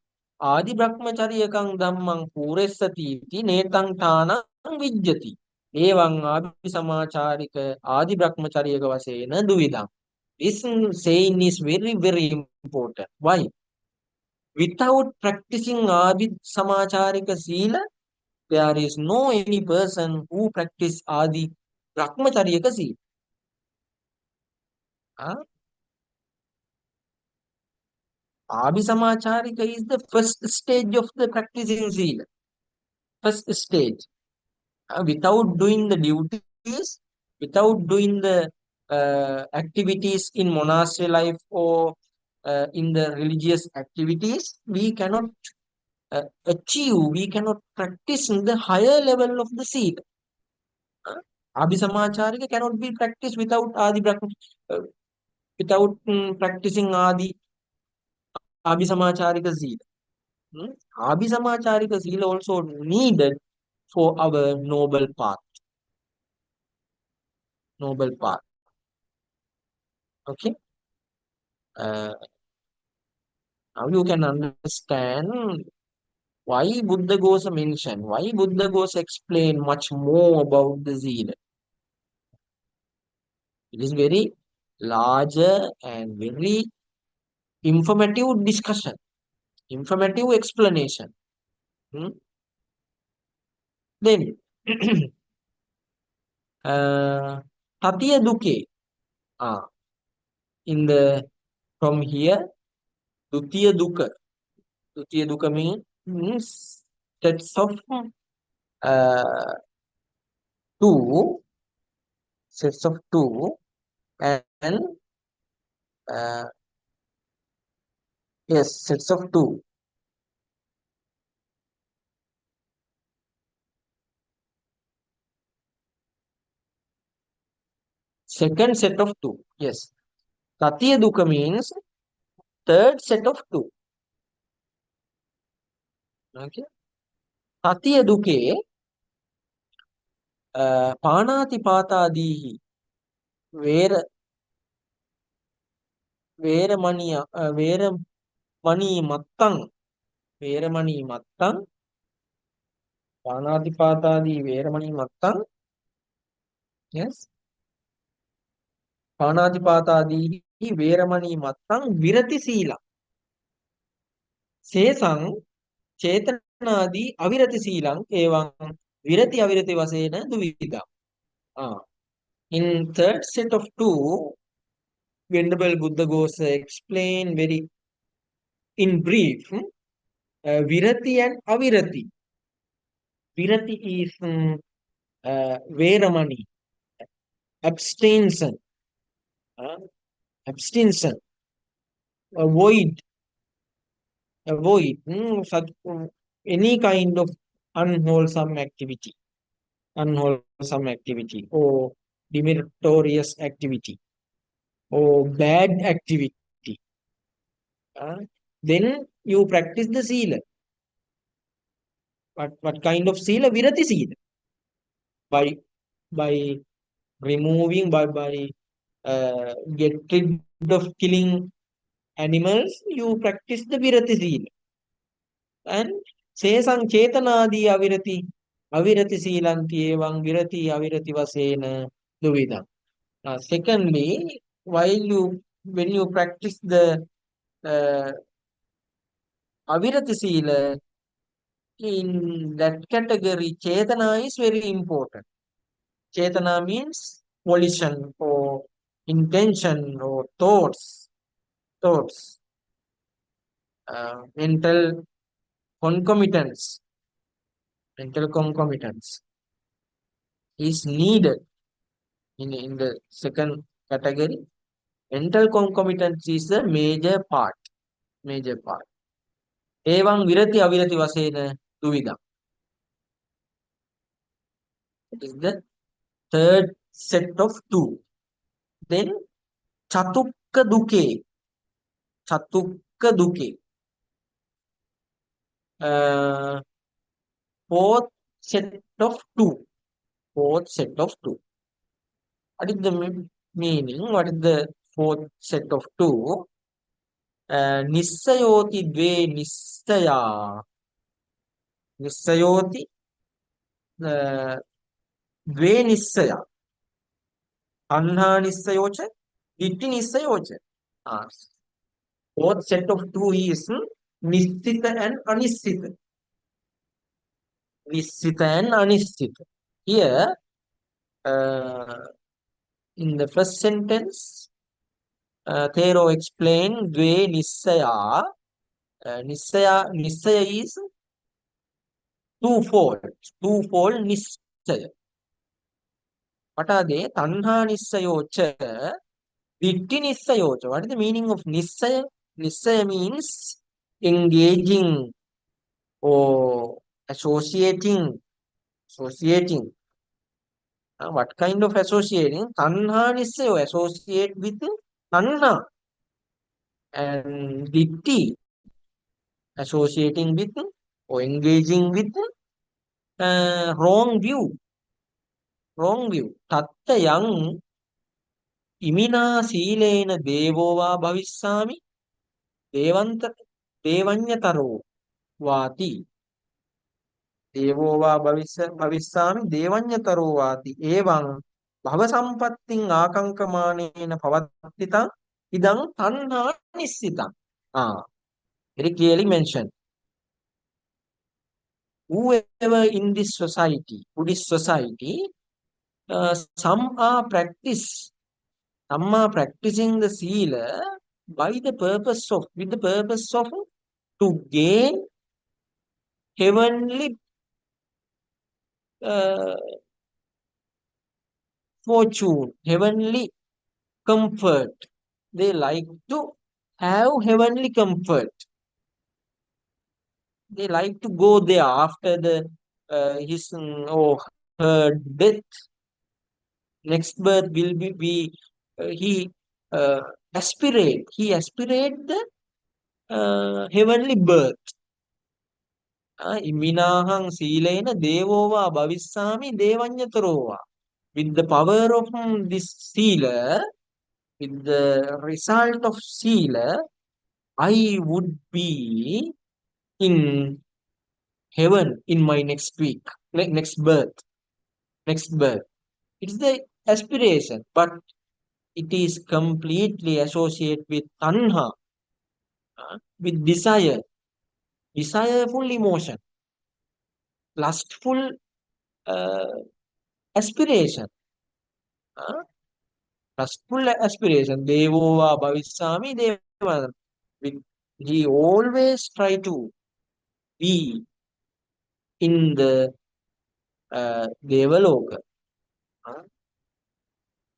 Adi Brahmachariyakam Dhammang Puressati Netang Tanang Vijjati Evang Abhisamacharika Adi Brahmachariyaka Vasena Duvidam. This saying is very important. Why? Without practicing Abhisamacharika Sīla, there is no any person who practice Adi Brahmachariyaka Sīla. Abhisamacharika is the first stage of the practicing Sīla. First stage. Without doing the duties, without doing the activities in monastery life or in the religious activities, we cannot we cannot practice in the higher level of the Sīla. Abhisamacharika cannot be practiced without practicing Abhisamacharika Sīla. Abhisamacharika Sīla also needed for our noble path. Noble path. Okay. Now you can understand why Buddha Ghosa mentioned, why Buddha Ghosa explained much more about the Sīla. It is very larger and very informative discussion, informative explanation. Then, Tatiya Dukkhe. From here, Dutiya Dukkha. Dutiya Dukkha means sets of two, and yes, sets of two. Second set of two. Yes. Tatiya Dukkha means third set of two. Okay. Tatiya Dukkhe Panati Patadihi Veramani Mattang Panati Patadi Veramani Mattang. Yes. Panati Patadi Veramani Mattang Virati Sīla. Sesang Chetanadi Avirati Sīlang Evang Virati avirati vasena duvida. In third set of two, Venerable Buddha goes explain very in brief virati and avirati. Virati is veramani, abstention, uh, abstention, avoid, any kind of unwholesome activity, or demeritorious activity, or bad activity. Uh, then you practice the Sīla. What kind of Sīla? Virati Sīla. By removing, by get rid of killing animals, you practice the Virati Sīla. And Sesang Chetanadi Avirati Sīlanti Evam Virati Avirati Vasena Duvidam. Secondly, when you practice the uh, Avirati Sīla, in that category, Chetana is very important. Chetana means volition or intention or thoughts, mental concomitants, mental concomitants is needed in the second category. Mental concomitants is the major part. Evam virati avirati vasena duvida. It is the third set of two. Then chatukka duke. Fourth set of two. What is the meaning? What is the fourth set of two? Nissayoti dve nissaya. Nissayoti dve nissaya. Tanha nissayocha, ditti nissayocha. Fourth set of two is nissita and anissita. Nissita and anissita. Here, in the first sentence, Thero explained dve nissaya. Nissaya is twofold nissaya. What are they? Tanha nissayocha, ditti nissayocha. What is the meaning of nissaya? Nissaya means engaging or associating. What kind of associating? Tanha nissayo, associate with tanha. And ditti, associating with or engaging with wrong view. Tattayang imina Sīlena devova bhavissami devanyataro vati. Devova bhavissami devanyataro vati. Evam bhavasampatting akankamanena pavattita idang tanha nissita. Very clearly mentioned. Whoever in this society, Buddhist society, some are practicing the Sīla with the purpose of to gain heavenly fortune, heavenly comfort. They like to have heavenly comfort. They like to go there after his or her death. Next birth will be he aspirate the heavenly birth. Iminahang Sīlena devova bhavissami devanyatarova. With the power of this Sīla, with the result of Sīla, I would be in heaven in my next birth. It's the aspiration, but it is completely associated with tanha, with desireful emotion, lustful aspiration. Trustful aspiration. Devova bhavisami devanam. He always try to be in the Devaloka.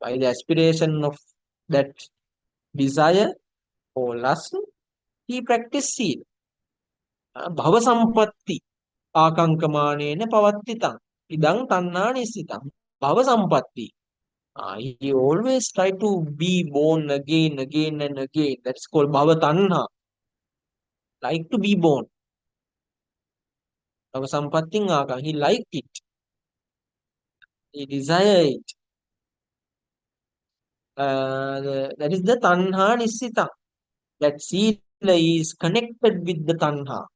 By the aspiration of that desire or lust, he practice Sīla. Bhava sampatti akankamanena pavattitam. Idang tanna nisitam. Bhava sampatti. He always try to be born again, again and again. That's called bhava tanha. Like to be born. Bhava sampatti akang. He like it. He desire it. That is the tanha nisita. That Sīla is connected with the tanha.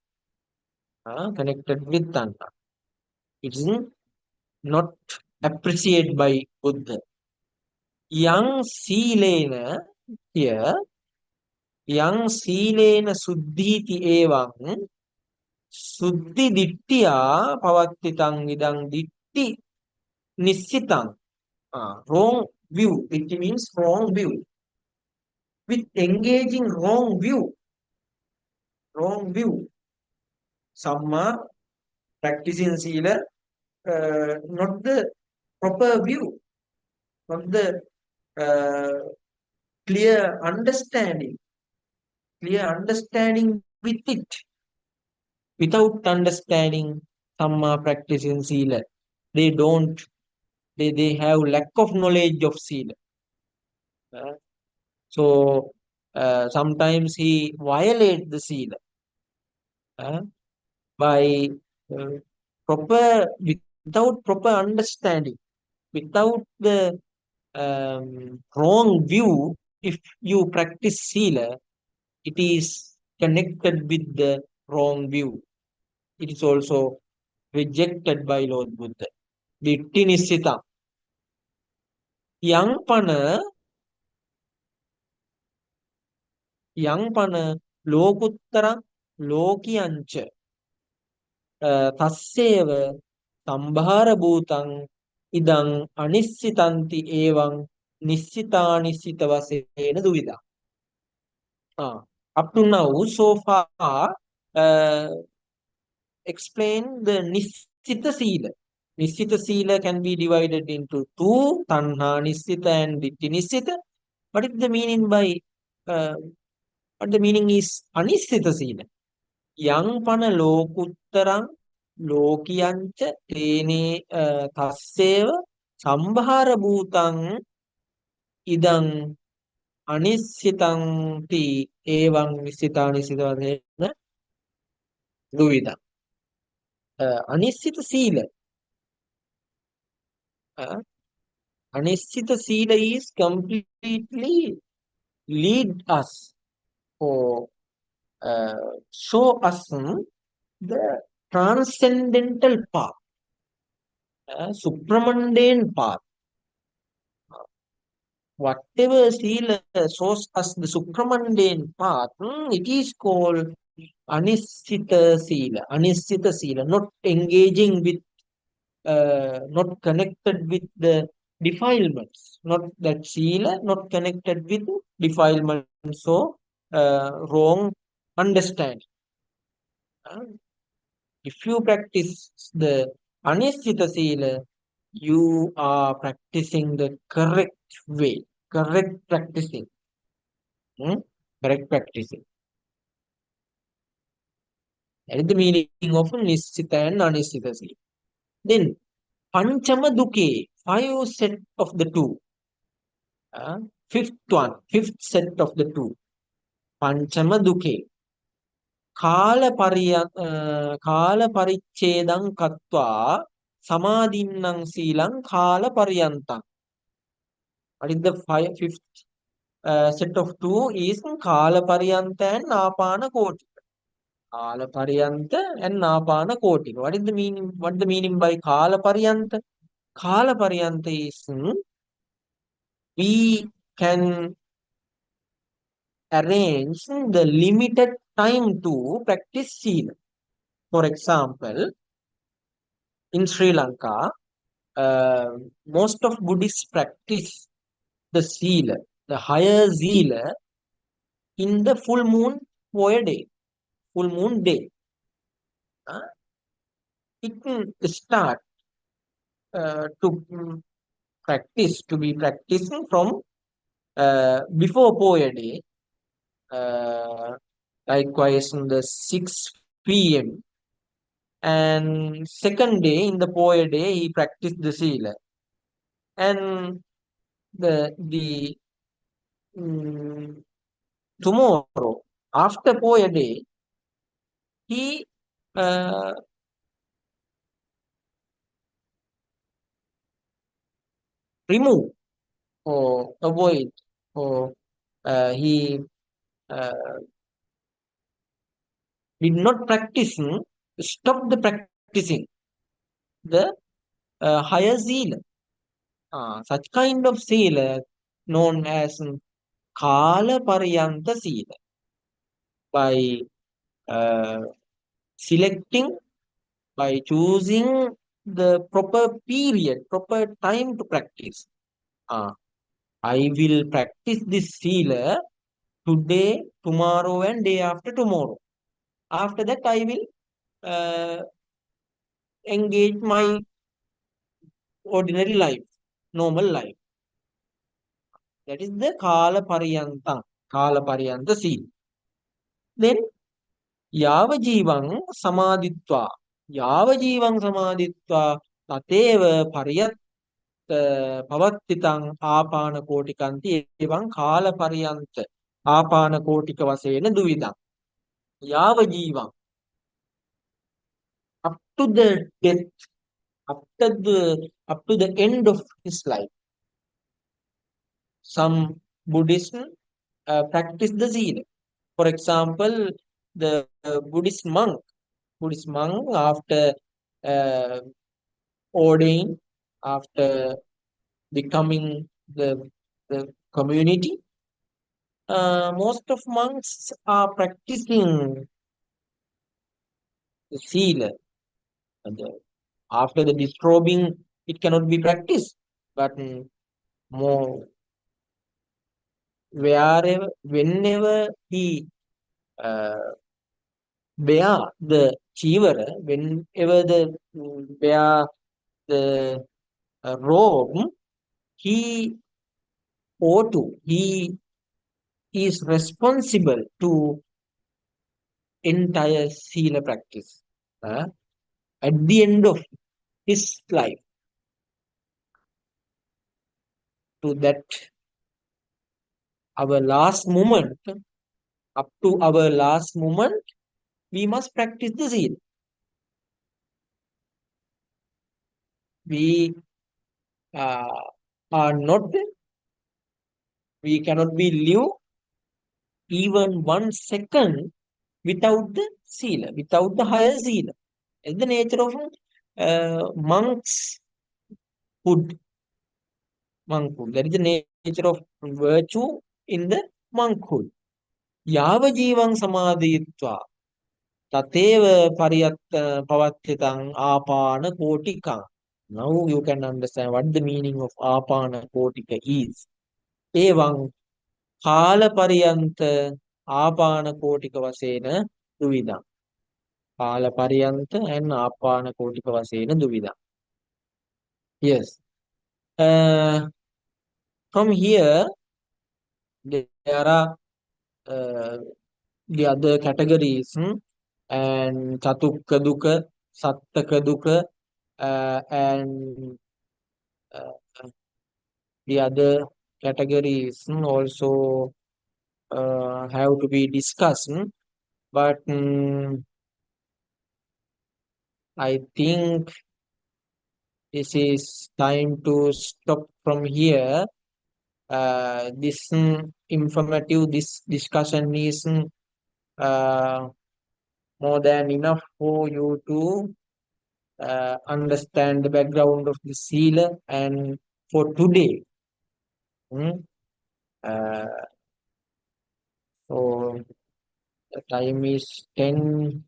Connected with tanha. It is not appreciated by Buddha. Yang Sīlena here, yang Sīlena suddhiti evang suddhi ditthiya pavattitang idang ditti nissitang. Wrong view. It means wrong view. With engaging wrong view. Wrong view. Samma practicing Sīla, not the proper view. Not the clear understanding with it. Without understanding Samma practicing Sīla, they have lack of knowledge of Sīla. So sometimes he violate the Sīla by without proper understanding, without the wrong view. If you practice Sīla, it is connected with the wrong view. It is also rejected by Lord Buddha. Ditti nissita. Yang pana lokuttara lokiyancha tasseva sambhara bhutang idang anissitanti evang nissita nissita vasena duvida. Up to now, so far, explain the Nissita Sīla. Nissita Sīla can be divided into two, Tanha Nissita and Ditti Nissita. What is the meaning by, what the meaning is Anissita Sīla? Yang pana lokuttarang lokiyancha tene tasseva sambhara bhutang idang anissitanti evang nissita nissita vasena duvida. Anissita Sīla. Anissita Sīla is completely lead us or show us the transcendental path, supramundane path. Whatever Sīla shows us the supramundane path, it is called Anissita Sīla. Anissita Sīla, not engaging with, not connected with the defilements. Not that Sīla, not connected with defilements. So, wrong understanding. If you practice the Anissita Sīla, you are practicing the correct way, correct practicing. Correct practicing. That is the meaning of Nissita and Anissita Sīla. Then, Panchama Dukkhe, 5 set of the 2. Fifth set of the 2. Panchama Dukkhe. Kala parichedang kattva samadhinnang Sīlang kala pariyantang. What is the fifth set of 2 is Kala Pariyanta and Napana Koti. Kala Pariyanta and Napana Koti. What is the meaning? What the meaning by Kala Pariyanta? Kala Pariyanta is we can arrange the limited time to practice Sīla. For example, in Sri Lanka, most of Buddhists practice the Sīla, the higher Sīla, in the full moon void day, full moon day. It will start to practice, to be practicing from before Poya day, likewise in the 6 p.m. And second day, in the Poya day, he practiced the Sīla. And the tomorrow, after Poya day, he remove or avoid or he did not practice, stop the practicing the higher Sīla. Such kind of Sīla known as Kala Pariyanta Sīla. By selecting, by choosing the proper period, proper time to practice. I will practice this Sīla today, tomorrow, and day after tomorrow. After that, I will engage my ordinary life, normal life. That is the Kala Pariyanta Sīla. Then, Yava Jīvaṁ Samadhitva. Yava Jīvaṁ Samadhitva Tateva Pariyat Pavattitam Apana Kotikanti Evaṁ Kala Pariyanta Apana Kotika Vasena Duvidam. Yava Jīvaṁ. Up to the death, up to the end of his life. Some Buddhists practice the Sīla. For example, the Buddhist monk after ordained, after becoming the community, most of monks are practicing the Sīla. After the disrobing, it cannot be practiced, but more whenever he bear the chivara, whenever the bear the robe, he is responsible to entire Sīla practice at the end of his life. To that our last moment, up to our last moment, we must practice the Sīla. We cannot be live even 1 second without the Sīla, without the higher Sīla. It's the nature of monkhood. That is the nature of virtue in the monkhood. Yava jīvaṁ samadhitva tateva pavattitam apana kotikam. Now you can understand what the meaning of apana kotika is. Evaṁ kala pariyanta apana kotika vasena duvidam. Kala pariyanta and apana kotika vasena duvidam. Yes. From here, there are the other categories, and Chatukka Dukkha, Sattaka Dukkha, and the other categories also have to be discussed. But I think this is time to stop from here. This informative, this discussion is more than enough for you to understand the background of the Sīla. And for today, so the time is 10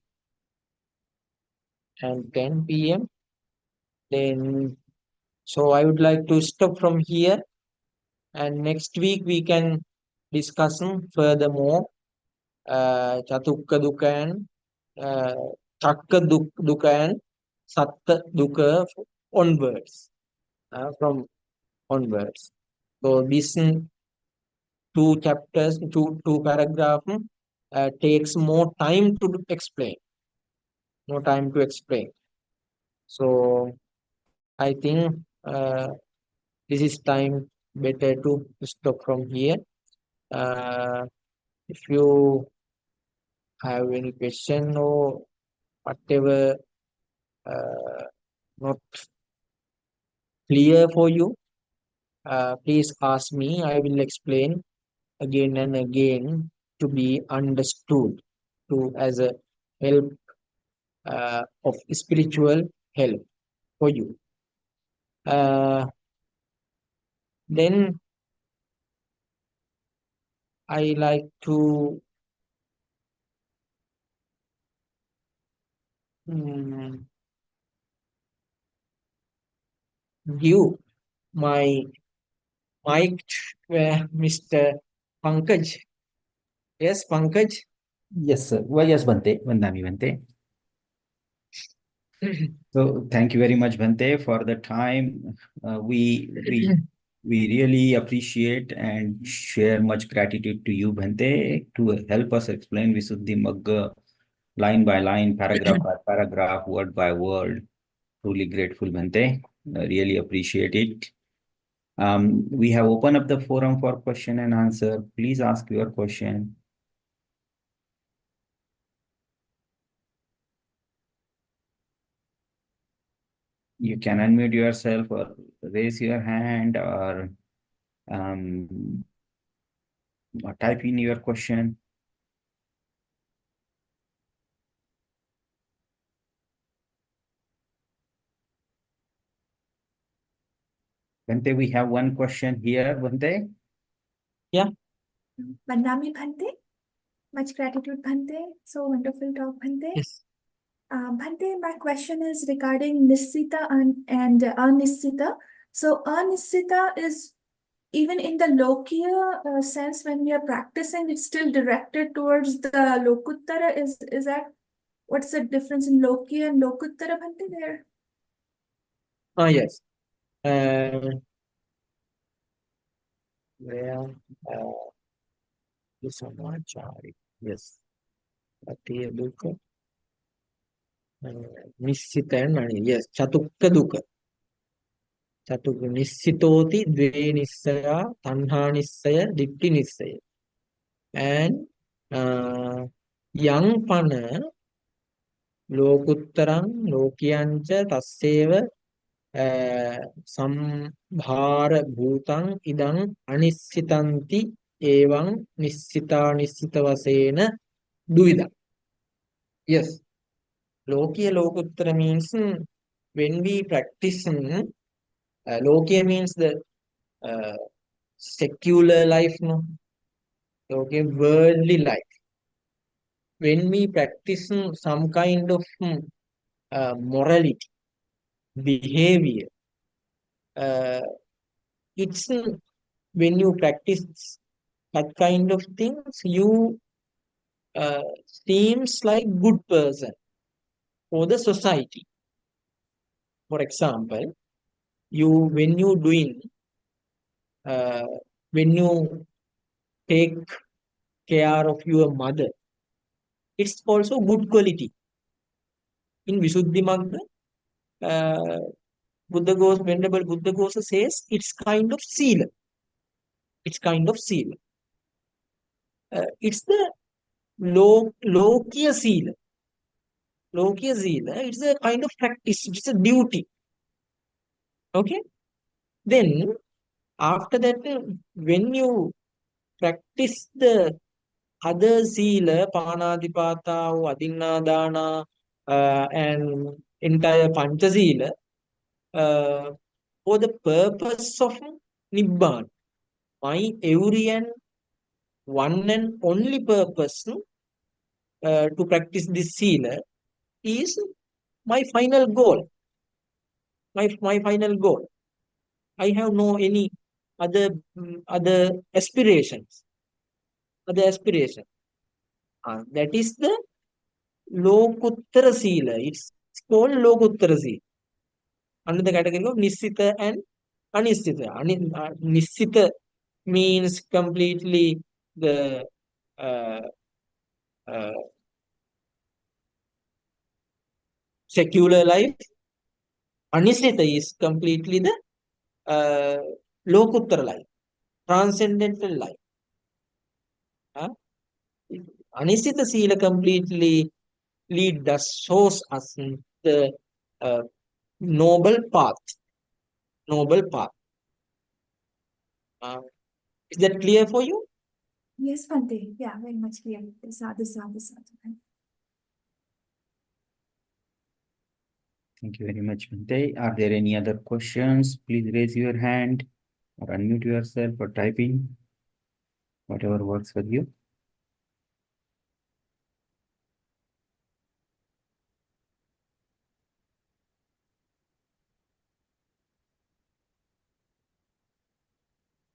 and 10 p.m. Then So I would like to stop from here, and next week we can discuss furthermore Chatukka Dukkha and Chakka Dukkha and Satta Dukkha onwards, from onwards. So these two chapters, two paragraph takes more time to explain, more time to explain. So I think this is time better to stop from here. If you have any question or whatever not clear for you, please ask me. I will explain again and again to be understood, to as a help of spiritual help for you. Then I like to mm, give my mic to Mr. Pankaj. Yes, Pankaj. Yes, sir. Well, yes, Bhante. Vandami Bhante. So thank you very much, Bhante, for the time. We really appreciate and share much gratitude to you, Bhante, to help us explain Visuddhimagga line by line, paragraph by paragraph, word by word. Truly grateful, Bhante. Really appreciate it. We have opened up the forum for question and answer. Please ask your question. You can unmute yourself or raise your hand um, or type in your question. Bhante, we have one question here, Bhante. Yeah. Vandami Bhante. Much gratitude, Bhante. So wonderful talk, Bhante. Yes. Bhante, my question is regarding Nissita and Anissita. So Anissita is even in the Lokiya sense when we are practicing, it's still directed towards the Lokuttara. Is that what's the difference in Lokiya and Lokuttara, Bhante, there? Yes. Where is Samachari? Yes. Atiya Dukkha. Nissita and Mani. Yes. Chatukka Dukkha. Chatukka Nissitoti Dve Nissaya Tanha Nissaya Ditti Nissaya. And Yang Pana Lokuttarang Lokiyancha Tasseva Sambhara Bhutang Idang Anissitanti Evang Nissita Nissitavasena Duida. Yes. Lokiya Lokuttara means when we practice, Lokiya means the secular life, no? Okay, worldly life. When we practice some kind of morality, behavior, it's when you practice that kind of things, you seems like good person for the society. For example, you when you doing when you take care of your mother, it's also good quality. In Visuddhimagga, Venerable Buddha Ghosa says it's kind of Sīla. It's kind of Sīla. It's the Lokiya Sīla. Lokiya Sīla, it's a kind of practice, it's a duty. Okay? Then, after that, when you practice the other Sīla, Panadipata, Adinnādāna, and entire Pancha Sīla, for the purpose of Nibbana, my every and one and only purpose to practice this Sīla is my final goal. My final goal. I have no any other aspirations. Other aspiration. That is the Lokuttara Sīla. It's called Lokuttara Sīla. Under the category of Niddesa and Anissita. Niddesa means completely the uh, uh, secular life. Anissita is completely the Lokuttara life, transcendental life. Anissita Sīla completely lead us, shows us the noble path. Noble path. Is that clear for you? Yes, Bhante. Yeah, very much clear. Sadhu, sadhu, sadhu. Thank you very much, Bhante. Are there any other questions? Please raise your hand or unmute yourself or type in whatever works for you.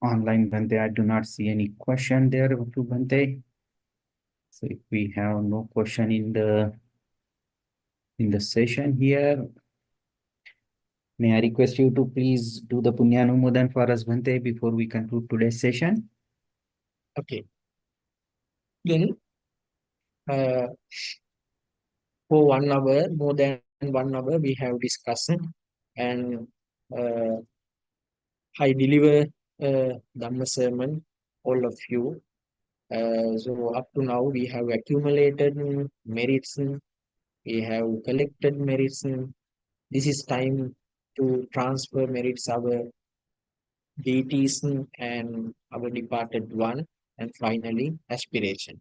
Online, Bhante, I do not see any question there to Bhante. So if we have no question in the session here, may I request you to please do the Punyanumodan for us, Bhante, before we conclude today's session? Okay. Then for 1 hour, more than 1 hour, we have discussion, and I deliver Dhamma sermon, all of you. So up to now, we have accumulated merits, we have collected merits. This is time to transfer merits our deities and our departed one, and finally aspiration.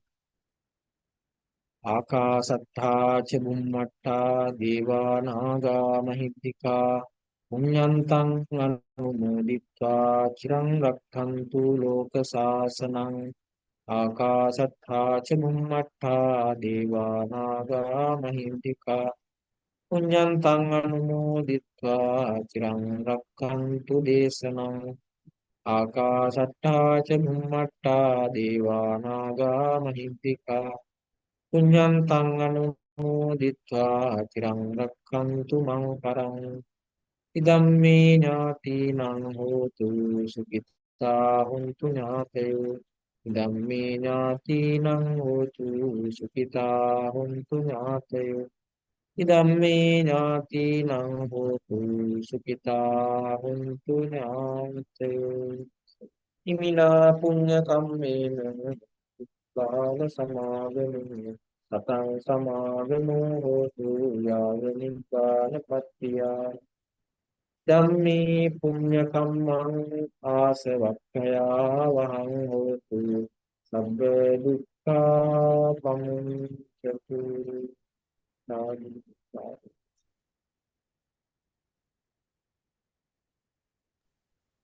Akasattha ca bummatta deva naga mahiddhika punyantang anumoditva chirang rakkhantu loka sasanang. Akasattha ca bummatta deva naga mahiddhika punyantang anumoditva chirang rakkhantu desanang. Akasattha ca bummatta deva naga mahiddhika punyantang anumoditva chirang rakkhantu mang parang. Idamme ñātīnaṁ hotu sukhittā hontu ñātayo. Idamme ñātīnaṁ hotu sukhittā hontu ñātayo. Idamme ñātīnaṁ hotu sukhittā hontu ñātayo. Imina punya kammena bala samagami satang samagamo hotu yāya nibbāna pattiya. Dhamme punya kammang āsavakkaya vahang hotu sabba dukkha pamuncatu.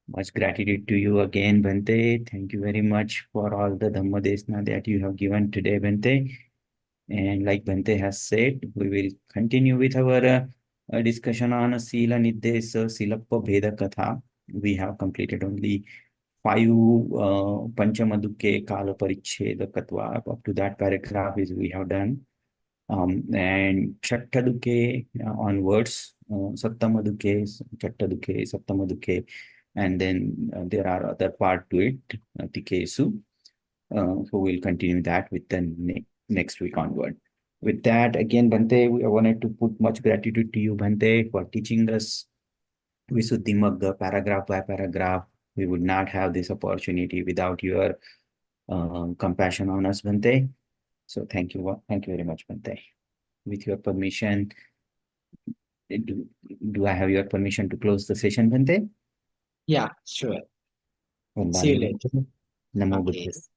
Much gratitude to you again, Bhante. Thank you very much for all the Dhamma Desna that you have given today, Bhante. And like Bhante has said, we will continue with our discussion on Sīla Niddesa Sīlappabhedakathā. We have completed only 5 Panchamadukke Kala Parichedakatva. Up to that paragraph is we have done. And Chattadukke onwards, Sattamadukke, Chattadukke, Sattamadukke, and then there are other part to it, Tikesu. So we'll continue that with the next week onward. With that, again, Bhante, I wanted to put much gratitude to you, Bhante, for teaching us Visuddhimagga paragraph by paragraph. We would not have this opportunity without your compassion on us, Bhante. So thank you very much, Bhante. With your permission, do I have your permission to close the session, Bhante? Yeah, sure. Vandana. See you later. Namo Okay. Buddhaya.